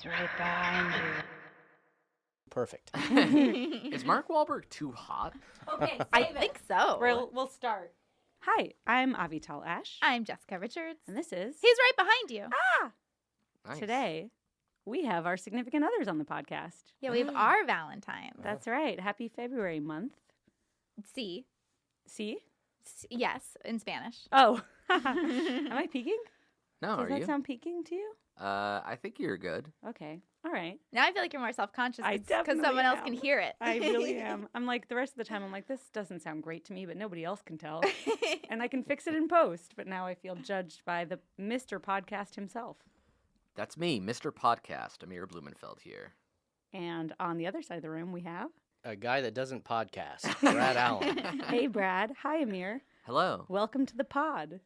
He's right behind you. Perfect. Is Mark Wahlberg too hot? Okay, I think so. We'll start. Hi, I'm Avital Ash. I'm Jessica Richards. And this is... He's right behind you. Nice. Today, we have our significant others on the podcast. Yeah, we have our Valentine. That's right. Happy February month. C. See? Yes, in Spanish. Oh. Am I peeking? No, Does are that you? sound peeking to you? I think you're good. Okay. All right. Now I feel like you're more self-conscious I because definitely someone else am. can hear it. I really am. I'm like, the rest of the time, I'm like, this doesn't sound great to me, but nobody else can tell. And I can fix it in post. But now I feel judged by the Mr. Podcast himself. That's me, Mr. Podcast, Amir Blumenfeld here. And on the other side of the room, we have... A guy that doesn't podcast, Brad Allen. Hey, Brad. Hi, Amir. Hello. Welcome to the pod.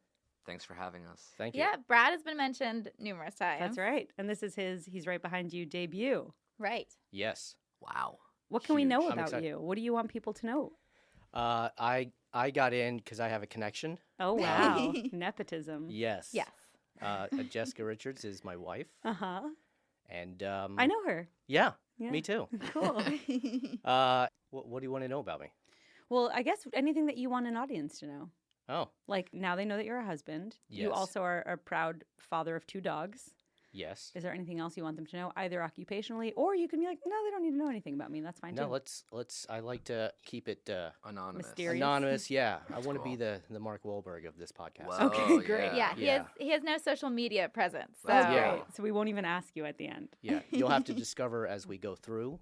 Thanks for having us. Thank you. Yeah, Brad has been mentioned numerous times. That's right. And this is his He's Right Behind You debut. Right. Yes. Wow. What can we know Huge. I'm about excited. you? What do you want people to know? I got in because I have a connection. Oh, wow. Nepotism. Yes. Yes. Jessica Richards is my wife. Uh-huh. And I know her. Yeah, Yeah. me too. Cool. What do you want to know about me? Well, I guess anything that you want an audience to know. Oh, Like, now they know that you're a husband. You Yes. also are a proud father of 2 dogs. yes. Is there anything else you want them to know, either occupationally, or you can be like, no, they don't need to know anything about me. That's fine, No, too. let's. I like to keep it Anonymous. Mysterious. anonymous. Yeah, I That's want to be cool. the Mark Wahlberg of this podcast. Whoa, Okay, great. Yeah, Yeah. he has no social media presence. So. That's Yeah. great. So we won't even ask you at the end. Yeah, you'll have to discover as we go through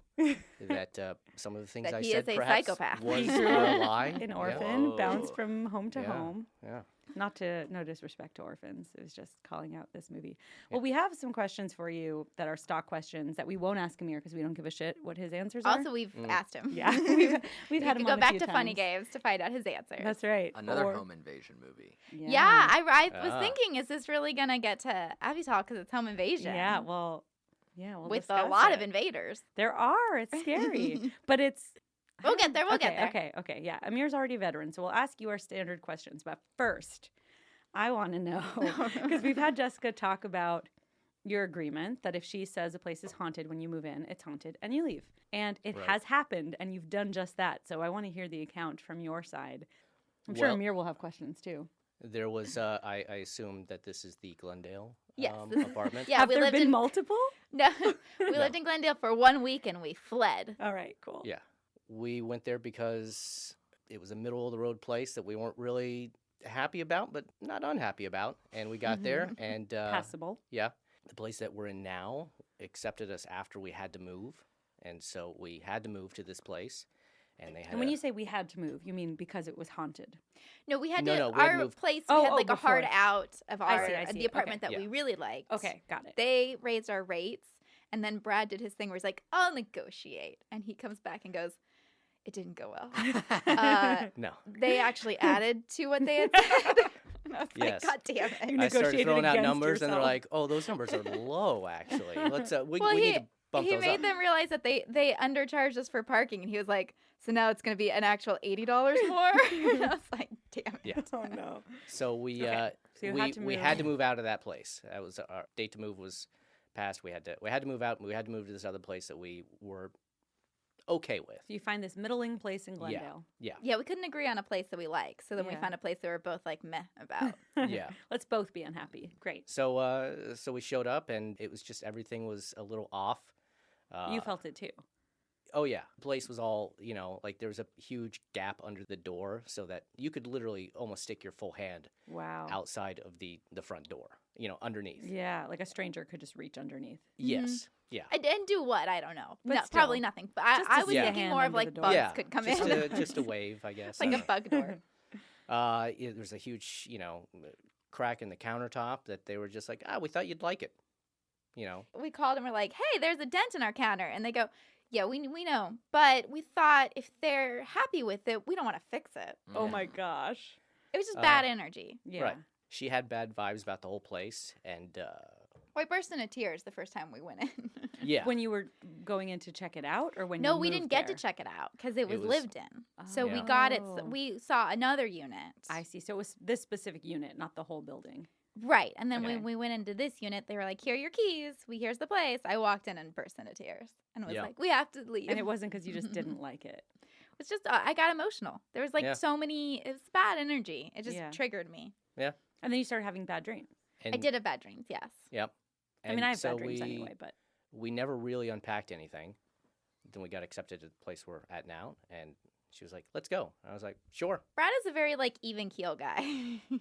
that some of the things That I he said is a perhaps psychopath. were He a grew lie. An Yeah. orphan, Whoa. bounced from home to Yeah. home. Yeah. No disrespect to orphans. It was just calling out this movie. Well, we have some questions for you that are stock questions that we won't ask Amir because we don't give a shit what his answers are. Also, we've asked him. Yeah, we've You had can him go on a back few to Funny times. Games to find out his answers. That's right. Another Or- home invasion movie. Yeah, I was Ah. thinking, is this really going to get to Avital because it's home invasion? Yeah, we'll with a discuss lot it. of invaders. There are. It's scary, but it's. We'll get there, we'll get there. Okay. Yeah, Amir's already a veteran, so we'll ask you our standard questions. But first, I want to know because we've had Jessica talk about your agreement that if she says a place is haunted when you move in, it's haunted and you leave. And it Right. has happened, and you've done just that. So I want to hear the account from your side. I'm sure Well- Amir will have questions too. There was. I assume that this is the Glendale Yes. apartment. Yeah, have we there lived been in multiple? no, we lived in Glendale for 1 week and we fled. All right, cool. Yeah. We went there because it was a middle of the road place that we weren't really happy about, but not unhappy about. And we got there, and Passable. yeah, the place that we're in now accepted us after we had to move, and so we had to move to this place. And they had. And when you say we had to move, you mean because it was haunted? No, we had No, to. no, we had our moved- place, Oh, we had oh, like a hard before. out of I our see, I see. the apartment Okay. that we Yeah. really liked. Okay, got it. They raised our rates, and then Brad did his thing where he's like, "I'll negotiate," and he comes back and goes, "It didn't go well." no, They actually added to what they had said. And I was Yes. like, "God damn You it!" I started negotiated throwing out against numbers, and they're yourself. like, "Oh, those numbers are low, actually. Let's we Well, need to bump he those made up." them realize that they undercharged us for parking, and he was like, "So now it's going to be an actual $80 more." And I was like, "Damn it!" Yeah. Oh no. So we Okay. So you we had to we move. had to move out of that place. That was our date to move was passed. We had to move out. And we had to move to this other place that we were okay with. So you find this middling place in Glendale. Yeah, Yeah, we couldn't agree on a place that we like, so then we Yeah. found a place that we're both like meh about. yeah. Let's both be unhappy. Great. So we showed up, and it was just everything was a little off. You felt it too. Oh yeah, the place was all like there was a huge gap under the door, so that you could literally almost stick your full hand Wow. outside of the front door. Underneath. Yeah, like a stranger could just reach underneath. Yes. Yeah. I didn't do what, I don't know. But No, still, probably nothing. But I, just to I was stick a thinking hand more of under like the door. bugs yeah. could come just in. just a wave, I guess. Like a bug door. There's a huge, crack in the countertop that they were just like, we thought you'd like it. We called and we're like, "Hey, there's a dent in our counter," and they go, "Yeah, we know, but we thought if they're happy with it, we don't want to fix it." Oh my gosh. It was just bad energy. Yeah. Right. She had bad vibes about the whole place, and I burst into tears the first time we went in. yeah, When you were going in to check it out, or when No, you we moved didn't get there? to check it out because it was was- lived in. So we Yeah. got it. Oh. We saw another unit. I see. So it was this specific unit, not the whole building. Right. And then Okay. when we went into this unit, they were like, here are your keys. Here's the place. I walked in and burst into tears and was Yeah. like, we have to leave. And it wasn't because you just didn't like it. It's just, I got emotional. There was like Yeah. so many, it was bad energy. It just Yeah. triggered me. And then you started having bad dreams. And, I did have bad dreams, yes. Yep. I mean, And I have so bad dreams we, anyway, but we never really unpacked anything. Then we got accepted to the place we're at now, and she was like, "Let's go." I was like, "Sure." Brad is a very like even keel guy.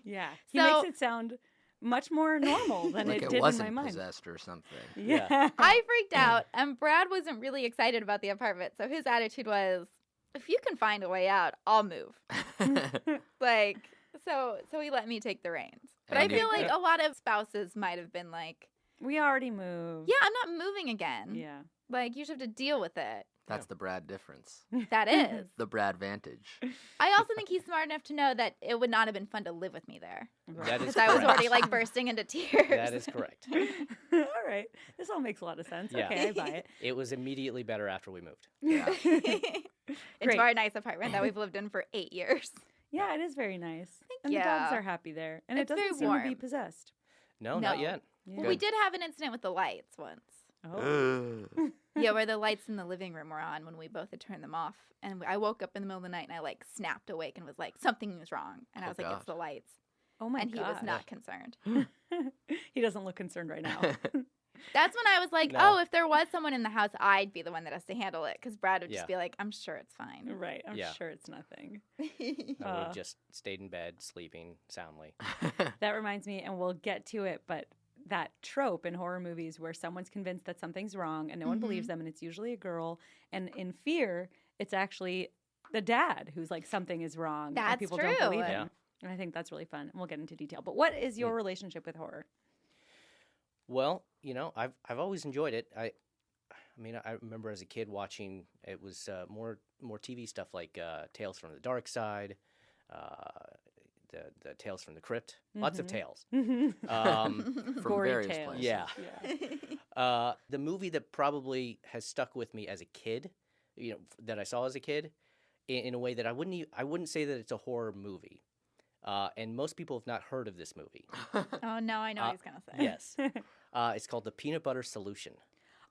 yeah, he So- makes it sound much more normal than Like it it did in wasn't my mind. possessed or something. Yeah. I freaked out, and Brad wasn't really excited about the apartment. So his attitude was, if you can find a way out, I'll move. Like, so he let me take the reins. But I And you- feel like a lot of spouses might have been like, We already moved. yeah, I'm not moving again. Yeah. Like, you just have to deal with it. That's the Brad difference. That is. The Brad vantage. I also think he's smart enough to know that it would not have been fun to live with me there. That is Because I was correct. already like bursting into tears. That is correct. All right. This all makes a lot of sense. Yeah. Okay, I buy it. It was immediately better after we moved. Yeah. Into Great. our nice apartment that we've lived in for 8 years. Yeah, it is very nice. And you. the dogs are happy there. And It's it very doesn't seem to be warm. possessed. No, No. not yet. Yeah. Well, we did have an incident with the lights once. Oh. Yeah, where the lights in the living room were on when we both had turned them off. And I woke up in the middle of the night and I like snapped awake and was like, something is wrong. And I Oh, was like, it's God. the lights. Oh my And he was gosh. not concerned. He doesn't look concerned right now. That's when I was like, No. oh, if there was someone in the house, I'd be the one that has to handle it. Because Brad would just Yeah. be like, I'm sure it's fine. Right. I'm Yeah. sure it's nothing. I would Uh. have just stayed in bed, sleeping soundly. That reminds me, and we'll get to it, but that trope in horror movies where someone's convinced that something's wrong and no one believes them, and it's usually a girl, and in Fear, it's actually the dad who's like, something is wrong. and That's people true. don't believe Yeah. him. And I think that's really fun. And we'll get into detail. But what is your relationship with horror? Well, I've always enjoyed it. I mean, I remember as a kid watching. It was more TV stuff like Tales from the Dark Side, the Tales from the Crypt. Lots of tales. From Gory various tales. places. Yeah. The movie that probably has stuck with me as a kid, that I saw as a kid, in a way that I wouldn't say that it's a horror movie. And most people have not heard of this movie. Oh, no, I know what he's going to say. Yes. It's called The Peanut Butter Solution.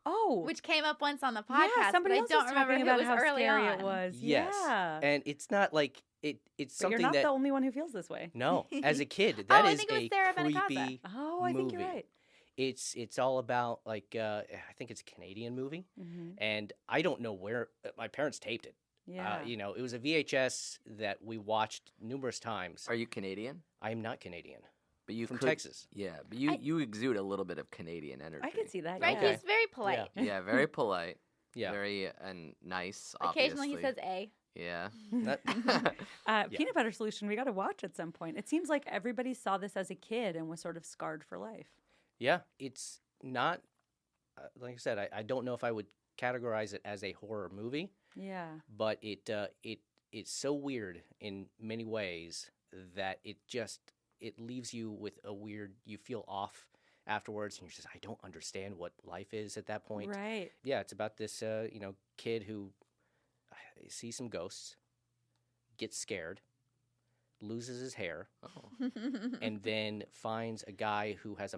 Oh, Which came up once on the podcast, yeah, somebody but I else don't was remember talking who about was how early scary on. it was. Yes. Yeah. And it's not like it's But something you're not that the only one who feels this way. no, as a kid, Oh, that I is think it was a Sarah Benincasa. creepy Oh, I think you're movie. right. It's all about like I think it's a Canadian movie, Mm-hmm. and I don't know where my parents taped it. Yeah. It was a VHS that we watched numerous times. Are you Canadian? I am not Canadian. But you From could- Texas. Yeah, but you exude a little bit of Canadian energy. I can see that. Right? Yeah. He's very polite. Yeah, very polite. Yeah. Very and nice. Occasionally he obviously. says A. Yeah. Yeah. Peanut Butter Solution, we got to watch at some point. It seems like everybody saw this as a kid and was sort of scarred for life. Yeah, it's not like I said. I don't know if I would categorize it as a horror movie, Yeah. but it's so weird in many ways that it leaves you with a weird. You feel off afterwards, and you're just I don't understand what life is at that point. Right. Yeah, it's about this kid who sees some ghosts, gets scared, loses his hair, Oh. and then finds a guy who has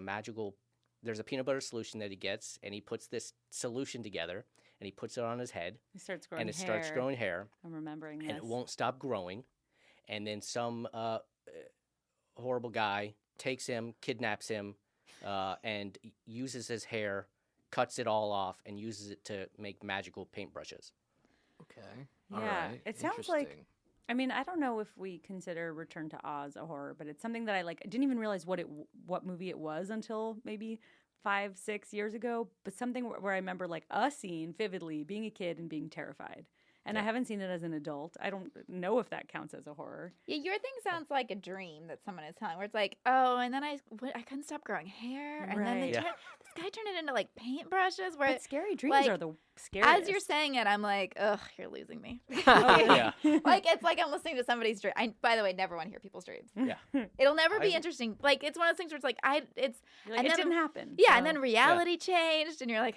there's a peanut butter solution that he gets, and he puts this solution together, and he puts it on his head, He starts growing and it hair. starts growing hair, I'm remembering this. and it won't stop growing, and then some horrible guy takes him, kidnaps him, and uses his hair, cuts it all off, and uses it to make magical paintbrushes. Okay. Yeah, All right. it sounds like- Interesting. I mean, I don't know if we consider Return to Oz a horror, but it's something that I like. I didn't even realize what movie it was until maybe 5-6 years ago. But something where I remember like a scene vividly, being a kid and being terrified. And I haven't seen it as an adult. I don't know if that counts as a horror. Yeah, your thing sounds like a dream that someone is telling, where it's like, oh, and then I couldn't stop growing hair, and then Right. Yeah. this guy turned it into like paintbrushes. Where But scary dreams like, are the scariest. as you're saying it, I'm like, ugh, you're losing me. Yeah. Like it's like I'm listening to somebody's dream. By the way, never want to hear people's dreams. Yeah. It'll never be I- interesting. Like it's one of those things where it's like it's You're like, and it then- didn't happen. yeah, so- and then reality changed, and you're like,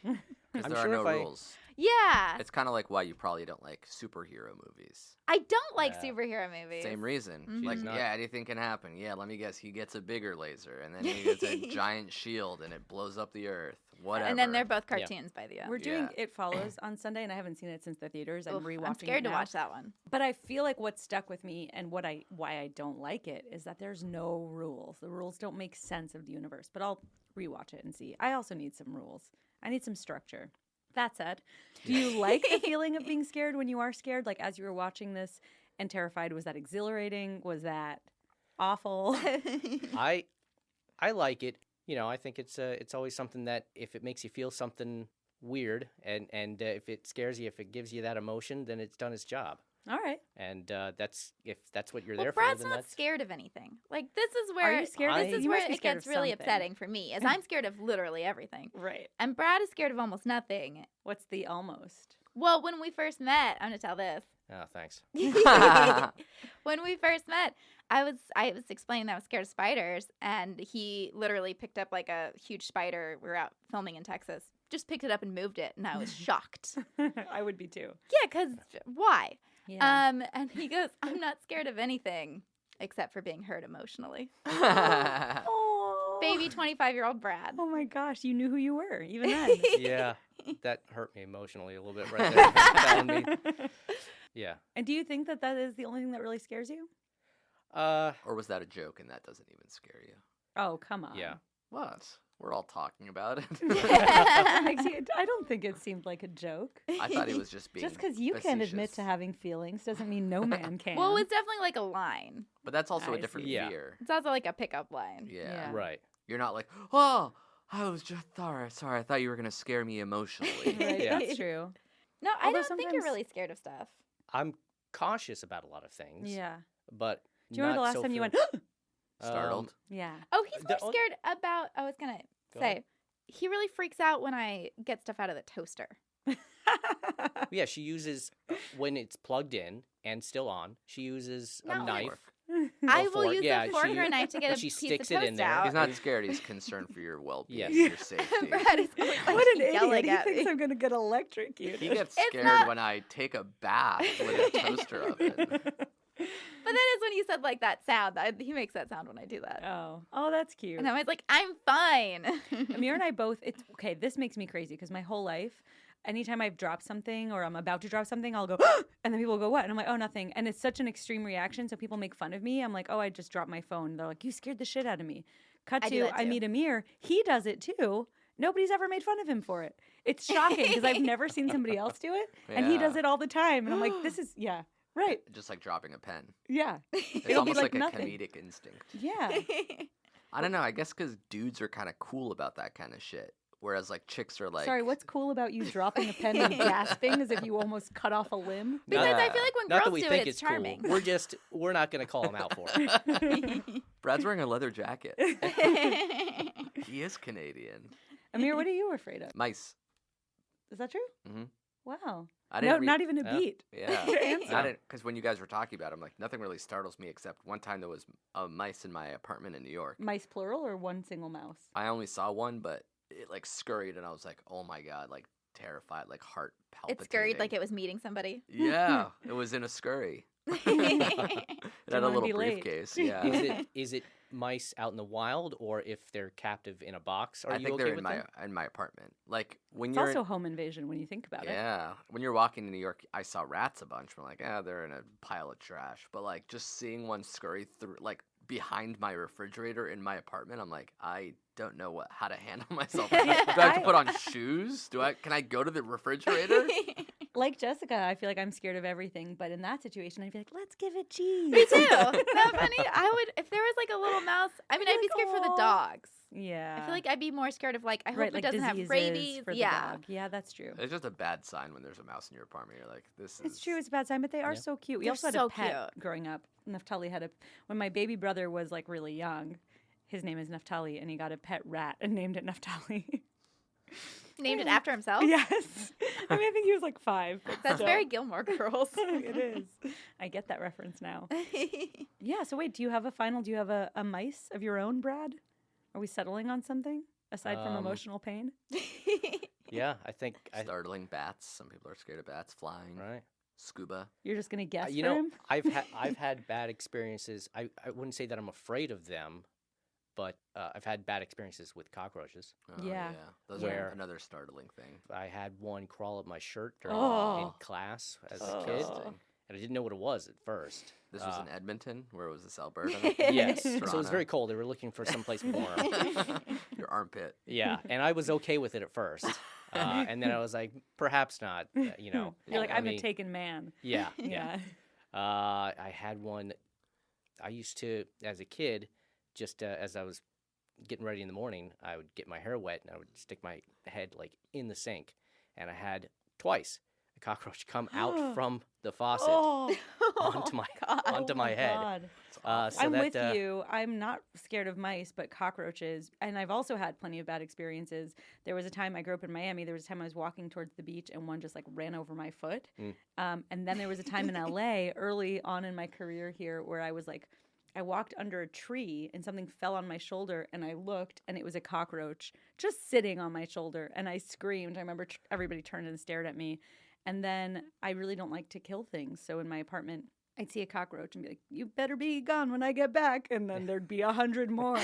Because I'm there sure are no if I- rules. Yeah. It's kind of like why you probably don't like superhero movies. I don't like Yeah. superhero movies. Same reason. Mhm. Like, She's not. yeah, anything can happen. Yeah, let me guess. He gets a bigger laser, and then he gets a giant shield, and it blows up the earth. Whatever. And then they're both cartoons by the end. We're doing Yeah. It Follows on Sunday, and I haven't seen it since the theaters. I'm Oof, rewatching. I'm scared it to now. watch that one. But I feel like what stuck with me and why I don't like it is that there's no rules. The rules don't make sense of the universe. But I'll rewatch it and see. I also need some rules. I need some structure. That said, do you like the feeling of being scared when you are scared? Like as you were watching this and terrified, was that exhilarating? Was that awful? I like it. You know, I think it's always something that if it makes you feel something weird and if it scares you, if it gives you that emotion, then it's done its job. All right. And if that's what you're Well, there Brad's for, then not that's scared of anything. Like this is where you scared? this is You where must be it scared gets of really something. upsetting for me, as I'm scared of literally everything, Right. and Brad is scared of almost nothing. What's the almost? Well, when we first met, I'm gonna tell this. oh, thanks. When we first met, I was explaining that I was scared of spiders, and he literally picked up like a huge spider. We were out filming in Texas. Just picked it up and moved it, and I was shocked. I would be too. Yeah, because why? Yeah. And he goes, "I'm not scared of anything except for being hurt emotionally." Oh. Baby 25-year-old Brad. Oh my gosh, you knew who you were even then. Yeah, that hurt me emotionally a little bit right there. Found me. Yeah. And do you think that that is the only thing that really scares you? Or was that a joke and that doesn't even scare you? Oh, come on. Yeah. What? We're all talking about it. I don't think it seemed like a joke. I thought he was just being Just because you can't admit facetious. to having feelings doesn't mean no man can. Well, it's definitely like a line. But that's also I a different see. Yeah. fear. It's also like a pickup line. Yeah. Yeah. Right. You're not like, oh, I was just sorry. I thought you were gonna scare me emotionally. Right, Yeah. that's true. No, I Although don't think you're sometimes- really scared of stuff. I'm cautious about a lot of things. Yeah. But Do you remember the not last so time you went, feel- Startled. yeah. Oh, he's The more on- scared about. I was gonna Go say, ahead. he really freaks out when I get stuff out of the toaster. Yeah, she uses when it's plugged in and still on. She uses a No. knife. I Or will fork. use Yeah, a fork she- or a knife to get a she piece sticks of it toast in there. out. He's not scared. He's concerned for your well-being, Yes. your safety. Brad is always like What an yelling idiot. He at thinks me. I'm going to get electrocuted. He gets It's scared not- when I take a bath with a toaster oven. But that is when you said like that sound. He makes that sound when I do that. Oh, that's cute. And I was like, I'm fine. Amir and I both, it's okay. This makes me crazy because my whole life, anytime I've dropped something or I'm about to drop something, I'll go, and then people go, what? And I'm like, oh, nothing. And it's such an extreme reaction. So people make fun of me. I'm like, oh, I just dropped my phone. They're like, you scared the shit out of me. Cut I do to, that I too. meet Amir. He does it too. Nobody's ever made fun of him for it. It's shocking because I've never seen somebody else do it. And he does Yeah. it all the time. And I'm like, this is, yeah, right. Just like dropping a pen. Yeah. It's It'll be almost like like, a nothing. comedic instinct. Yeah. I don't know. I guess because dudes are kind of cool about that kind of shit. Whereas like chicks are like, Sorry, what's cool about you dropping a pen and gasping as if you almost cut off a limb? Besides, I Yeah. feel like when Not that girls we do think it, it's cool. charming. We're not going to call him out for it. Brad's wearing a leather jacket. He is Canadian. Amir, what are you afraid of? Mice. Is that true? Mhm. Wow. I No, didn't not even a Yeah. beat. Yeah. Your answer. I didn't, because when you guys were talking about it, I'm like, nothing really startles me except one time there was mice in my apartment in New York. Mice plural or one single mouse? I only saw one, but it like scurried and I was like, oh my God, like terrified, like heart palpitating. It scurried like it was meeting somebody. Yeah, it was in a scurry. It Didn't had a wanna little be late. briefcase. Yeah. Is it mice out in the wild or if they're captive in a box? Are I you think okay they're with in my apartment. Like when It's you're also home invasion when you think about it. yeah, when you're walking in New York, I saw rats a bunch. I'm like, they're in a pile of trash. But like just seeing one scurry through, like behind my refrigerator in my apartment, I'm like, I don't know how to handle myself. Do I have to put on shoes? Can I go to the refrigerator? Like Jessica, I feel like I'm scared of everything, but in that situation, I'd be like, let's give it cheese. Me too. That funny. I would if there was like a little mouse. I mean, I'd I'd be be scared like, for the "Aw." dogs. Yeah. I feel like I'd be more scared of like I hope right, it like doesn't have diseases rabies. for the Yeah. dog. Yeah, that's true. It's just a bad sign when there's a mouse in your apartment. You're like, this is. It's true. It's a bad sign, but they are Yeah. so cute. We They're also had so a pet cute. growing up. Naftali had when my baby brother was like really young. His name is Naftali, and he got a pet rat and named it Naftali. Named it after himself. Yes. I mean, I think he was like 5. but That's still. very Gilmore Girls. It is. I get that reference now. Yeah. So wait, do you have a mice of your own, Brad? Are we settling on something aside from Um, emotional pain? Yeah, I think Startling bats. Some people are scared of bats flying. right. Scuba. You're just gonna guess You for know, him? I've had bad experiences. I wouldn't say that I'm afraid of them, but I've had bad experiences with cockroaches. Oh, Yeah. Those Where- are another startling thing. I had one crawl up my shirt during in Oh. class as Oh. a kid, Disgusting. and I didn't know what it was at first. This was in Edmonton, where was this, Alberta? Yes, so it was Toronto. very cold. They were looking for someplace warm. Your armpit. Yeah, and I was okay with it at first, and then I was like, perhaps not. You know, You're like, let I'm a me- taken man. Yeah, Yeah. I had one. I used to, as a kid, just as I was getting ready in the morning, I would get my hair wet and I would stick my head like in the sink, and I had twice a cockroach come out from the faucet onto my onto my head. God. So I'm that, with you. I'm not scared of mice, but cockroaches. And I've also had plenty of bad experiences. There was a time I grew up in Miami. There was a time I was walking towards the beach and one just like ran over my foot. And then there was a time in LA early on in my career here where I was like, I walked under a tree and something fell on my shoulder and I looked and it was a cockroach just sitting on my shoulder and I screamed. I remember everybody turned and stared at me. And then I really don't like to kill things. So in my apartment, I'd see a cockroach and be like, "You better be gone when I get back," and then there'd be 100 more.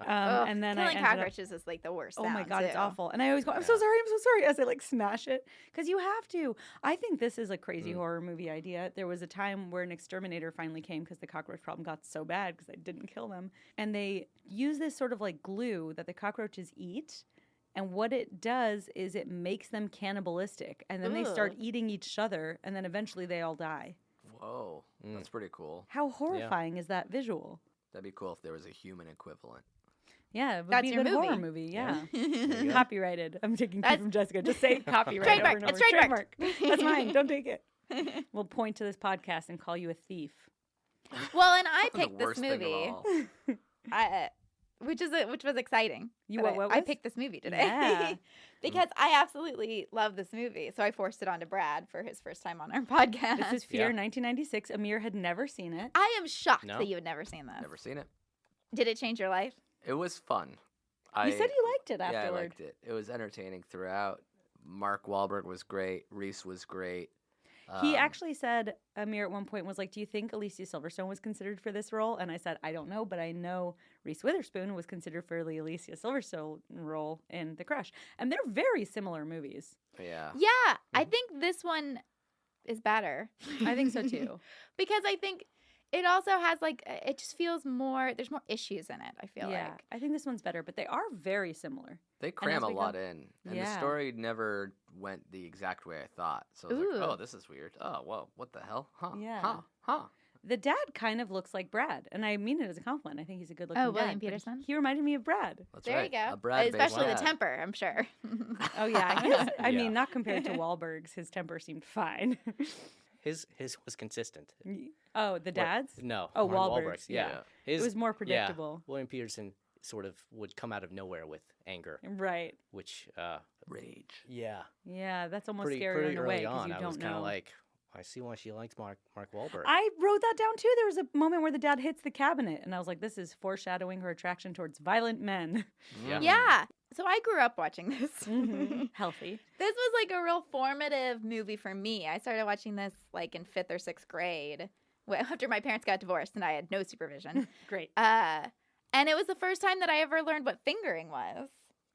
And then killing I ended cockroaches is like the worst. Oh my sound, God, it's too. awful. And I always go, I'm so sorry, as I like smash it. Because you have to. I think this is a crazy horror movie idea. There was a time where an exterminator finally came because the cockroach problem got so bad because I didn't kill them. And they use this sort of like glue that the cockroaches eat. And what it does is it makes them cannibalistic. And then they start eating each other. And then eventually they all die. Whoa, that's pretty cool. How horrifying is that visual? That'd be cool if there was a human equivalent. Yeah, it would That's be a your good horror movie. movie. Yeah. There you go. Copyrighted. I'm taking cue That's- from Jessica. Just say copyright. Trademark. Over and over. It's trademarked. Trademark. That's mine. Don't take it. We'll point to this podcast and call you a thief. Well, and I The picked this worst thing of movie, all. which was exciting. You that what I was? picked this movie today Yeah. because I absolutely love this movie. So I forced it on to Brad for his first time on our podcast. This is Fear, Yeah. 1996. Amir had never seen it. I am shocked No. that you had never seen this. Never seen it. Did it change your life? It was fun. You said you liked it Yeah, I afterward. liked it. It was entertaining throughout. Mark Wahlberg was great. Reese was great. He actually said, Amir at one point was like, "Do you think Alicia Silverstone was considered for this role?" And I said, "I don't know, but I know Reese Witherspoon was considered for the Alicia Silverstone role in The Crush." And they're very similar movies. Yeah. Yeah, I think this one is better. I think so too. Because I think it also has like it just feels more. There's more issues in it. I feel Yeah, like. I think this one's better, but they are very similar. They cram as a we go- lot in. And the Yeah. story never went the exact way I thought. So I was Ooh. like, oh, this is weird. Oh, whoa, what the hell? Huh? Yeah. Huh? The dad kind of looks like Brad, and I mean it as a compliment. I think he's a good-looking Oh, dad. William but Peterson? He reminded me of Brad. That's There right. you go. A Brad-based Especially the lad. temper, I'm sure. Oh yeah, I Yeah. mean not compared to Wahlberg's. His temper seemed fine. His was consistent. Oh, the dad's? No. Oh, Mark Wahlberg's, Yeah. yeah. His, It was more yeah, predictable. William Peterson sort of would come out of nowhere with anger, Right. which Rage. yeah, Yeah, that's almost pretty scary in a way early because on. you I don't was kind know. of like, I see why she likes Mark Wahlberg. I wrote that down too. There was a moment where the dad hits the cabinet, and I was like, "This is foreshadowing her attraction towards violent men." Yeah. Yeah. So I grew up watching this. Healthy. This was like a real formative movie for me. I started watching this like in 5th or 6th grade after my parents got divorced and I had no supervision. Great. And it was the first time that I ever learned what fingering was.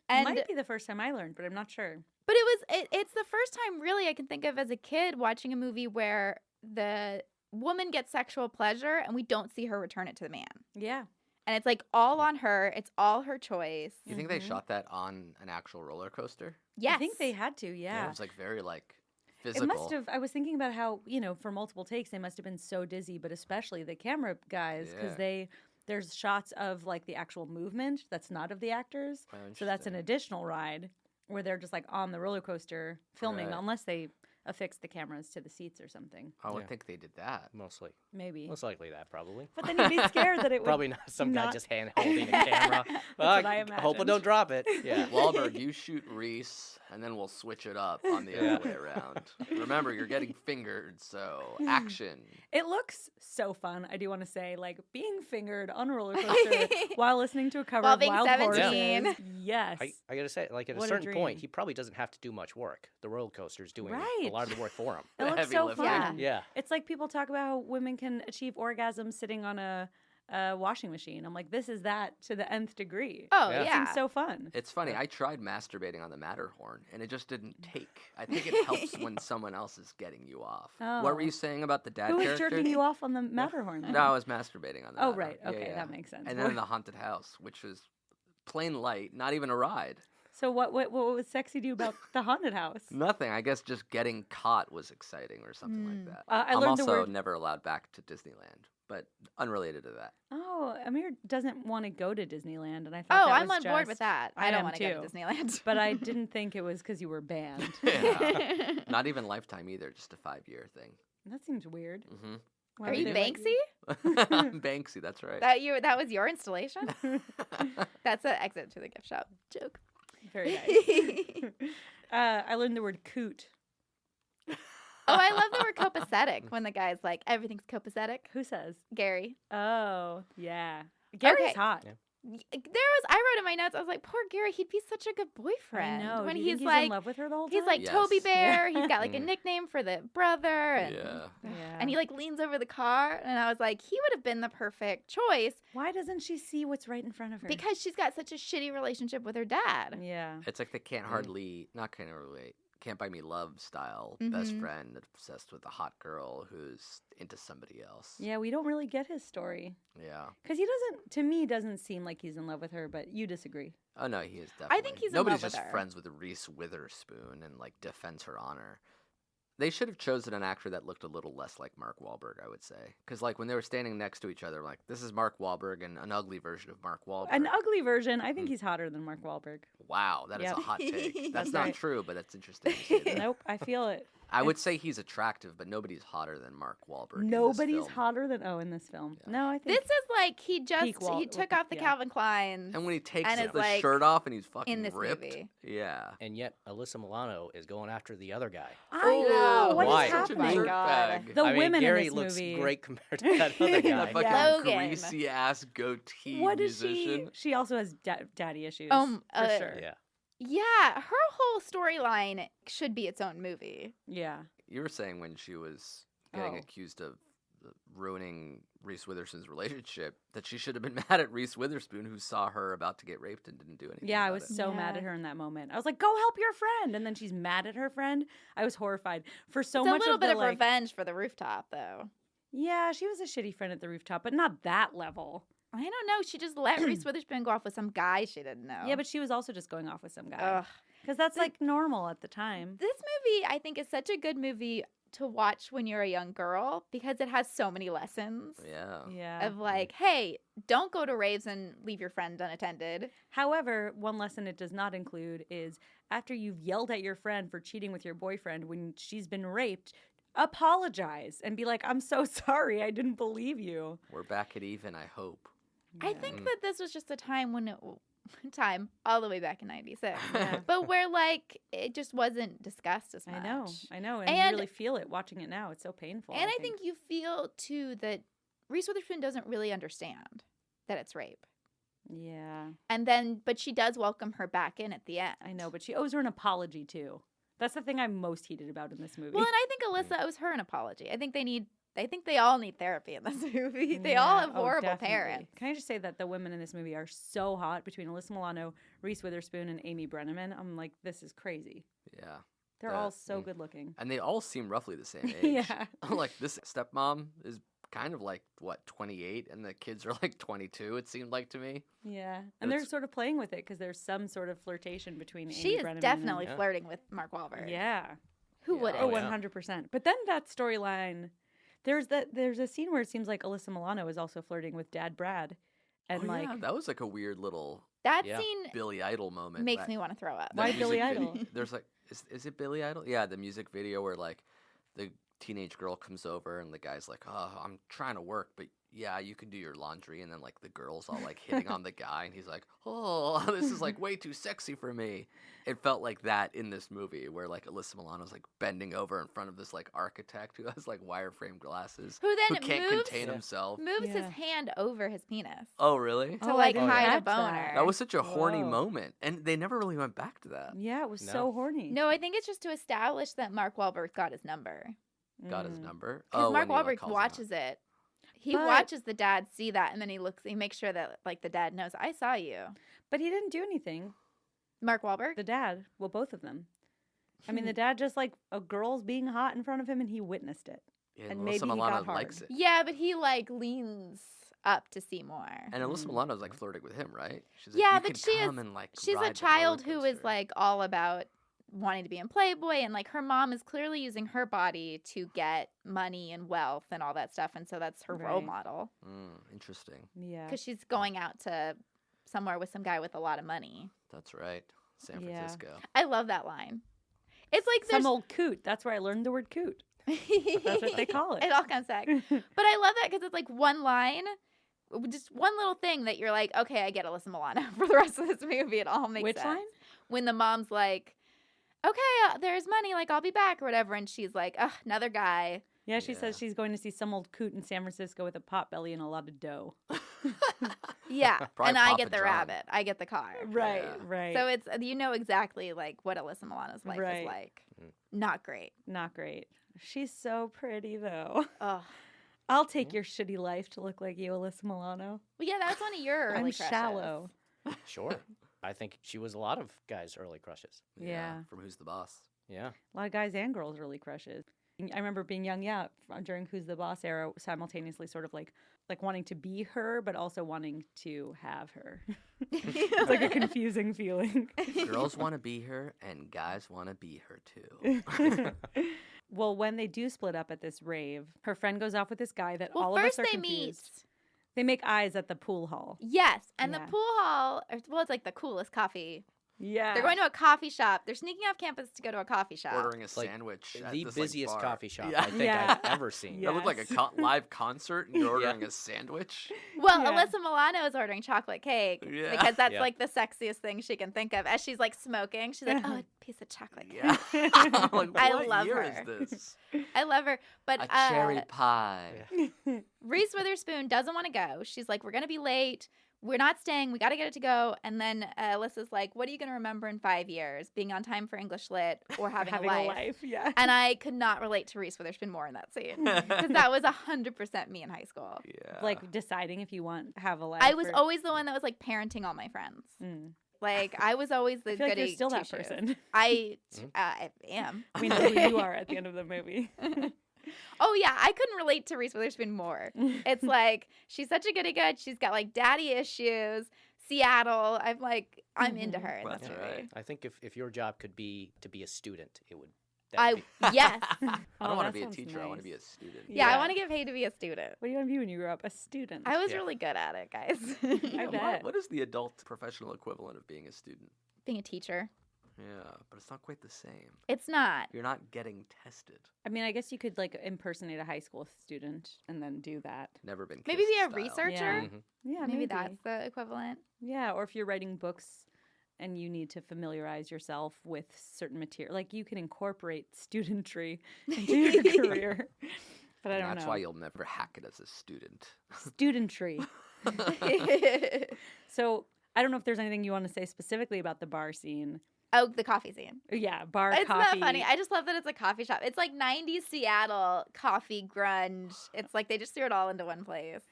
And Might be the first time I learned, but I'm not sure. but it's the first time really I can think of as a kid watching a movie where the woman gets sexual pleasure and we don't see her return it to the man. Yeah. And it's like all on her. It's all her choice. You think they shot that on an actual roller coaster? Yes. I think they had to. It Yeah. was like very like It physical. must have. I was thinking about how for multiple takes they must have been so dizzy, but especially the camera guys because Yeah. there's shots of like the actual movement that's not of the actors. Oh, So that's an interesting. additional ride where they're just like on the roller coaster filming, Right. unless they affix the cameras to the seats or something. I would Yeah. think they did that. Mostly. Maybe. Most likely that, probably. But then you'd be scared that it would. Probably not some guy not- just hand holding a camera. what I Hope I imagined. don't drop it. Yeah. Wahlberg, you shoot Reese, and then we'll switch it up on the Yeah. other way around. Remember, you're getting fingered, so action. It looks so fun. I do want to say, like being fingered on a roller coaster while listening to a cover While of being Wild 17. Horses. Yes. I gotta say, like at a What a certain point, dream. he probably doesn't have to do much work. The roller coaster's doing Right. a lot of the work for him. It looks Heavy so lifting. fun. Yeah. It's like people talk about how women can achieve orgasm sitting on a washing machine. I'm like, this is that to the nth degree. Oh, Yeah. It yeah. seems so fun. It's funny. I tried masturbating on the Matterhorn, and it just didn't take. I think it helps when someone else is getting you off. What were Oh. you saying about the dad Who was character? jerking you off on the Matterhorn? No, I was masturbating on the Oh, Matterhorn. right. Yeah, Okay, yeah. that makes sense. And then in the haunted house, which was plain light, not even a ride. So what was sexy to you about the haunted house? Nothing. I guess just getting caught was exciting or something like that. I I'm learned the also word. never allowed back to Disneyland, but unrelated to that. Oh, Amir doesn't want to go to Disneyland, and I thought Oh, that I'm was on board with just- that. I I don't am want to go too. to Disneyland. But I didn't think it was because you were banned. Yeah. Not even Lifetime either, just a 5-year thing. That seems weird. Mm-hmm. Why Are would you they let Banksy? I'm Banksy, that's right. That was your installation? That's an exit to the gift shop joke. Very nice. I learned the word coot. Oh, I love the word copacetic when the guy's like, everything's copacetic. Who says? Gary. Oh, yeah. Gary's Okay. hot. Yeah. I wrote in my notes, I was like, poor Gary, he'd be such a good boyfriend. I know. When Do you think he's in like, love with her the whole time. he's like Yes. Toby Bear. He's got like a Mm. nickname for the brother. And, Yeah. Yeah. and he like leans over the car. And I was like, he would have been the perfect choice Why doesn't she see what's right in front of her? because she's got such a shitty relationship with her dad. Yeah. It's like the can't buy me love style best Mhm. friend obsessed with a hot girl who's into somebody else. Yeah, we don't really get his story. Yeah. Because he doesn't, to me, doesn't seem like he's in love with her, but you disagree. Oh no, he is definitely. I think he's in Nobody's love with just her. friends with Reese Witherspoon and like defends her honor. They should have chosen an actor that looked a little less like Mark Wahlberg, I would say, because like when they were standing next to each other, like this is Mark Wahlberg and an ugly version of Mark Wahlberg. An ugly version, I think Mm. he's hotter than Mark Wahlberg. Wow, that is Yep. a hot take. That's That's not right. true, but that's interesting. To say that. Nope, I feel it. I would say he's attractive, but nobody's hotter than Mark Wahlberg. in this Nobody's film. hotter than in this film. Yeah. No, I think This is like he Peak Wal- he took off the yeah. Calvin Kleins. And when he takes And it's the like shirt off and he's fucking in this ripped. movie. Yeah. And yet, Alyssa Milano is going after the other guy. I know what is Why? Such a happening. dirtbag. The I mean, women Gary in this looks movie. great compared to that other The guy. fucking Logan. greasy ass goatee What is musician. she? She also has daddy issues. For sure. Yeah. Yeah, her whole storyline should be its own movie. Yeah. You were saying when she was getting Oh. accused of ruining Reese Witherspoon's relationship that she should have been mad at Reese Witherspoon, who saw her about to get raped and didn't do anything. Yeah, I about was it. so mad Yeah. at her in that moment. I was like, "Go help your friend," and then she's mad at her friend. I was horrified for so It's a much little of bit the, of like, revenge for the rooftop, though. Yeah, she was a shitty friend at the rooftop, but not that level. I don't know. She just let Reese Witherspoon go off with some guy she didn't know. Yeah, but she was also just going off with some guy Ugh. because that's like normal at the time. This movie, I think, is such a good movie to watch when you're a young girl because it has so many lessons Yeah. Yeah. of like, hey, don't go to raves and leave your friend unattended. However, one lesson it does not include is after you've yelled at your friend for cheating with your boyfriend when she's been raped, apologize and be like, "I'm so sorry. I didn't believe you." We're back at even, I hope. I Yeah. think that this was just a time when time all the way back in 96. Yeah. But where like it just wasn't discussed as much. I know, and, And- you really feel it watching it now. It's so painful. And I think you feel too that Reese Witherspoon doesn't really understand that it's rape. yeah, And then but she does welcome her back in at the end. I know, but she owes her an apology too. That's the thing I'm most heated about in this movie. Well, and I think Alyssa owes her an apology. I think they all need therapy in this movie. They all Yeah. have Oh, horrible definitely. parents. Can I just say that the women in this movie are so hot between Alyssa Milano, Reese Witherspoon, and Amy Brenneman? I'm like, this is crazy. Yeah. They're That- all so mm. good looking. And they all seem roughly the same age. Yeah. Like this stepmom is kind of like, what, 28? And the kids are like 22, it seemed like to me. Yeah, and they're That's- sort of playing with it because there's some sort of flirtation between She Amy is Brenneman definitely Yeah. flirting with Mark Wahlberg. and, yeah. Who Yeah. wouldn't? Oh, Oh, yeah. 100%. But then that storyline, there's a scene where it seems like Alyssa Milano is also flirting with Dad Brad, and Oh, like yeah, that was like a weird little That Yeah. scene Billy Idol moment. makes that- me want to throw up. the Why music Billy video- Idol? There's like, is it Billy Idol? Yeah, the music video where like the teenage girl comes over and the guy's like, "Oh, I'm trying to work, but yeah, you can do your laundry." And then like the girl's all like hitting on the guy, and he's like, "Oh, this is like way too sexy for me." It felt like that in this movie where like Alyssa Milano's like bending over in front of this like architect who has like wireframe glasses, Who then can't moves contain himself. moves his Yeah. hand over his penis Oh, really? to Oh, I like didn't hide a catch that. boner. That was such a horny Whoa. moment, and they never really went back to that. Yeah, it was No. so horny. No, I think it's just to establish that Mark Wahlberg got his number. Got his Mm. number. Because Mark when he, like, Wahlberg calls him out. watches it. He But- watches the dad see that, and then he makes sure that like the dad knows, I saw you. But he didn't do anything. Mark Wahlberg? The dad, well, both of them. I mean, the dad just like a girl's being hot in front of him, and he witnessed it. Yeah, and Alyssa maybe he Milano got hard. likes it. Yeah, but he like leans up to see more. And Alyssa Mm. Milano's like flirting with him, right? She's Yeah, like, but you she can is- come and, like, She's a ride the child roller who is coaster." like all about wanting to be in Playboy, and like her mom is clearly using her body to get money and wealth and all that stuff, and so that's her role Right. model Interesting. Yeah. because she's going out to somewhere with some guy with a lot of money. That's right. San Yeah. Francisco. I love that line. It's like Some there's old coot. That's where I learned the word coot. That's what they call it. It all comes back. But I love that because it's like one line, just one little thing that you're like, okay, I get Alyssa Milano for the rest of this movie. It all makes Which sense. line? When the mom's like, okay, there's money, like I'll be back or whatever, and she's like, ugh, another guy. Yeah, she says Yeah. she's going to see some old coot in San Francisco with a pot belly and a lot of dough. Yeah, Probably and I Papa get the John. rabbit. I get the car. Right, Yeah. right. So it's you know exactly like what Alyssa Milano's life Right. is like. Mm. Not great. Not great. She's so pretty, though. Ugh. I'll take your shitty life to look like you, Alyssa Milano. Well, yeah, that's one of your early I'm crushes. shallow. Sure. I think she was a lot of guys' early crushes. Yeah. From Who's the Boss? Yeah. A lot of guys and girls really crushes. I remember being young, during Who's the Boss era, simultaneously sort of like wanting to be her, but also wanting to have her. It's like a confusing feeling. Girls want to be her, and guys want to be her too. Well, when they do split up at this rave, her friend goes off with this guy that Well, all of first us are they meet. confused. They make eyes at the pool hall. Yes, and Yeah. the pool hall. Well, it's like the coolest coffee. Yeah. They're going to a coffee shop. They're sneaking off campus to go to a coffee shop. Ordering a Like, sandwich. At The this, like, busiest bar. coffee shop Yeah. I think Yeah. I've ever seen. Yeah. That looked like a Yes. live concert, and you're Yeah. ordering a sandwich. Well, Yeah. Alyssa Milano is ordering chocolate cake Yeah. because that's Yeah. like the sexiest thing she can think of. As she's like smoking, she's like, "Oh, a piece of chocolate cake." Yeah. I'm like, I what love year her. is this? I love her, but A cherry pie. Reese Witherspoon doesn't want to go. She's like, "We're gonna be late. We're not staying. We got to get it to go." And then Alyssa's like, "What are you gonna remember in 5 years? Being on time for English Lit or having, a life?" Yeah. And I could not relate to Reese Witherspoon more in that scene because that was 100% me in high school. Yeah. Like deciding if you want have a life. I was or- always the one that was like parenting all my friends. Mm. Like I was always the I feel like goody you're still that two-shoes. person. I Mhm. am. We know who you are at the end of the movie. Oh yeah, I couldn't relate to Reese Witherspoon more. It's like she's such a goody good. She's got like daddy issues. Seattle. I'm into her in That's this movie. right. I think if your job could be to be a student, it would. I Be, yes. I Oh, don't want to that be a sounds teacher. I want to nice. be a student. Yeah, I Yeah. want to get paid to be a student. What do you want to be when you grow up? A student. I was Yeah. really good at it, guys. I What- bet. What is the adult professional equivalent of being a student? Being a teacher. Yeah, but it's not quite the same. It's not. You're not getting tested. I mean, I guess you could like impersonate a high school student and then do that. Never been. Maybe kissed be a style. researcher. Mhm. Yeah, Maybe that's the equivalent. Yeah, or if you're writing books and you need to familiarize yourself with certain material, like you can incorporate studentry into your career. But I And don't that's know. why you'll never hack it as a student. Studentry. So I don't know if there's anything you want to say specifically about the bar scene. Oh, the coffee scene. Yeah, bar It's coffee. not funny. I just love that it's a coffee shop. It's like 90s Seattle coffee grunge. It's like they just threw it all into one place.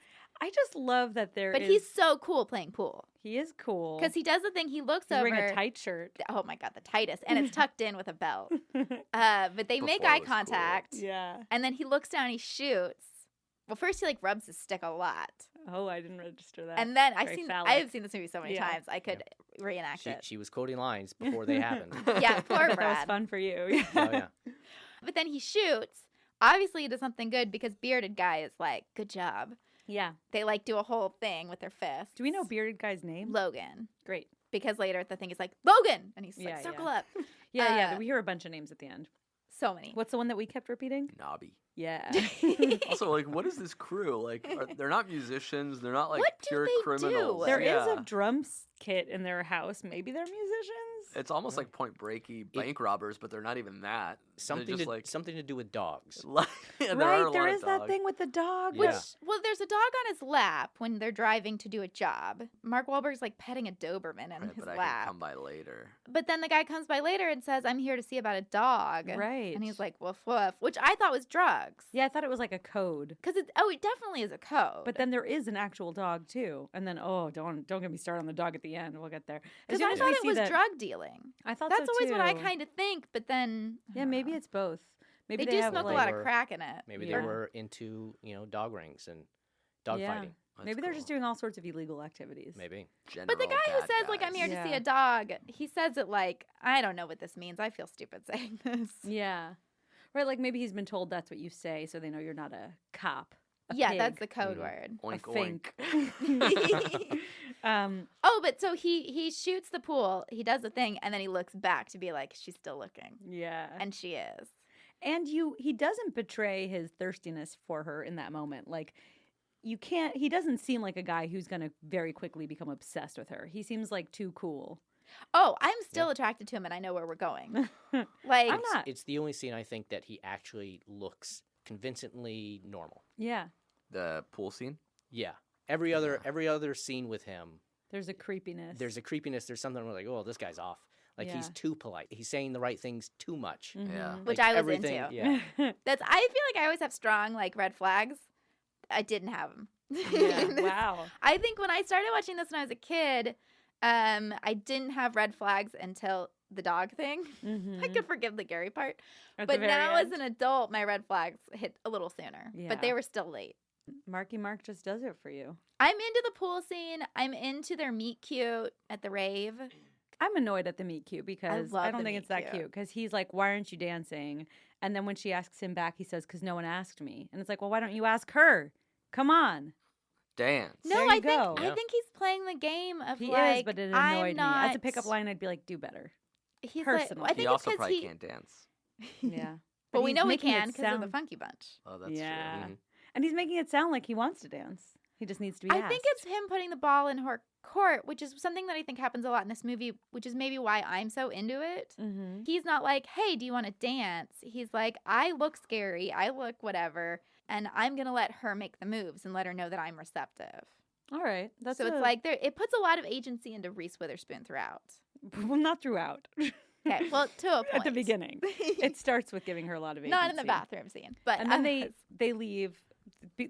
I just love that there But is- he's so cool playing pool. he is cool Because he does the thing, he looks he's over. wearing a tight shirt. Oh my God, the tightest. And it's tucked in with a belt. But they make Before it eye was cool. contact. Yeah. And then he looks down, he shoots. Well, first he like rubs his stick a lot. Oh, I didn't register that. And then Very I phallic. have seen this movie so many Yeah. times. I could reenact She, it. she was quoting lines before they happened. Yeah, I poor bet that was Brad. fun for you. Oh yeah. But then he shoots. Obviously he does something good because bearded guy is like, good job. Yeah. They like do a whole thing with their fists. Do we know bearded guy's name? Logan? Great. Because later the thing is like, Logan! And he's Yeah, like, circle yeah. up. Yeah. We hear a bunch of names at the end. So many. What's the one that we kept repeating? Nobby. Yeah. Also, like, what is this crew? Like, they're not musicians. They're not like What do pure they do? criminals. There is Yeah. a drums kit in their house. Maybe they're musicians. It's almost like Point Breaky bank robbers, but they're not even that. Something They're to just like something to do with dogs. yeah, Right, there there is is that thing with the dog. Yeah. Well, there's a dog on his lap when they're driving to do a job. Mark Wahlberg's like petting a Doberman in his but I can lap. come by later. But then the guy comes by later and says, I'm here to see about a dog. Right. And he's like, woof woof, which I thought was drugs. Yeah, I thought it was like a code. Because it definitely is a code. But then there is an actual dog too. And then don't get me started on the dog at the end. We'll get there. As because soon I as thought we it see was that- drug dealing. I thought That's so always what I too. kind of think, but then I Yeah, don't maybe know. it's both. Maybe they do have smoke like, a lot Or of crack in it. Maybe Yeah. they were into, dog rings and dog Yeah. fighting. That's maybe they're cool. just doing all sorts of illegal activities. Maybe. But the General guy who bad says, like, I'm guys. here to see Yeah. a dog, he says it like, I don't know what this means. I feel stupid saying this. Yeah. Right, like maybe he's been told that's what you say, so they know you're not a cop. A Yeah, pig, that's the code Mhm. word. a Oink, fink. Oh, but so he shoots the pool, he does the thing, and then he looks back to be like, she's still looking. Yeah. And she is. And he doesn't betray his thirstiness for her in that moment. Like he doesn't seem like a guy who's going to very quickly become obsessed with her. He seems like too cool. Oh, I'm still attracted to him, and I know where we're going. Like, I'm not. It's the only scene I think that he actually looks convincingly normal. Yeah. The pool scene? Yeah. Every other scene with him, There's a creepiness. there's a creepiness. There's something where like, oh, this guy's off. Like he's Yeah. too polite. He's saying the right things too much. Yeah. which Like, I was everything, into. Yeah. That's. I feel like I always have strong like red flags. I didn't have them. Yeah. Wow. I think when I started watching this when I was a kid, I didn't have red flags until the dog thing. I could forgive the Gary part, At the but very now as end. an adult, my red flags hit a little sooner. But they Yeah. were still late. Marky Mark just does it for you. I'm into the pool scene. I'm into their meet cute at the rave. I'm annoyed at the meet cute because love I don't the think meet it's that cute. cute. Because he's like, "Why aren't you dancing?" And then when she asks him back, he says, "Because no one asked me." And it's like, "Well, why don't you ask her? Come on." Dance. No, There you I go. think I think he's playing the game of He like is, but it I'm annoyed me. not, As a pickup line, I'd be like, "Do better." He's personally. like, I He think also it's probably because can't dance. Yeah. But we he's know we making it can because of the sound- Funky Bunch. Oh, that's Yeah. true. Mhm. And he's making it sound like he wants to dance. He just needs to be I asked. think it's him putting the ball in her court, which is something that I think happens a lot in this movie, which is maybe why I'm so into it. Mm-hmm. He's not like, hey, do you want to dance? He's like, I look scary, I look whatever, and I'm going to let her make the moves and let her know that I'm receptive. All right. That's So it's like, it puts a lot of agency into Reese Witherspoon throughout. well, not throughout. Okay, well, to a point. At the beginning, it starts with giving her a lot of agency. Not in the bathroom scene, but And then they leave.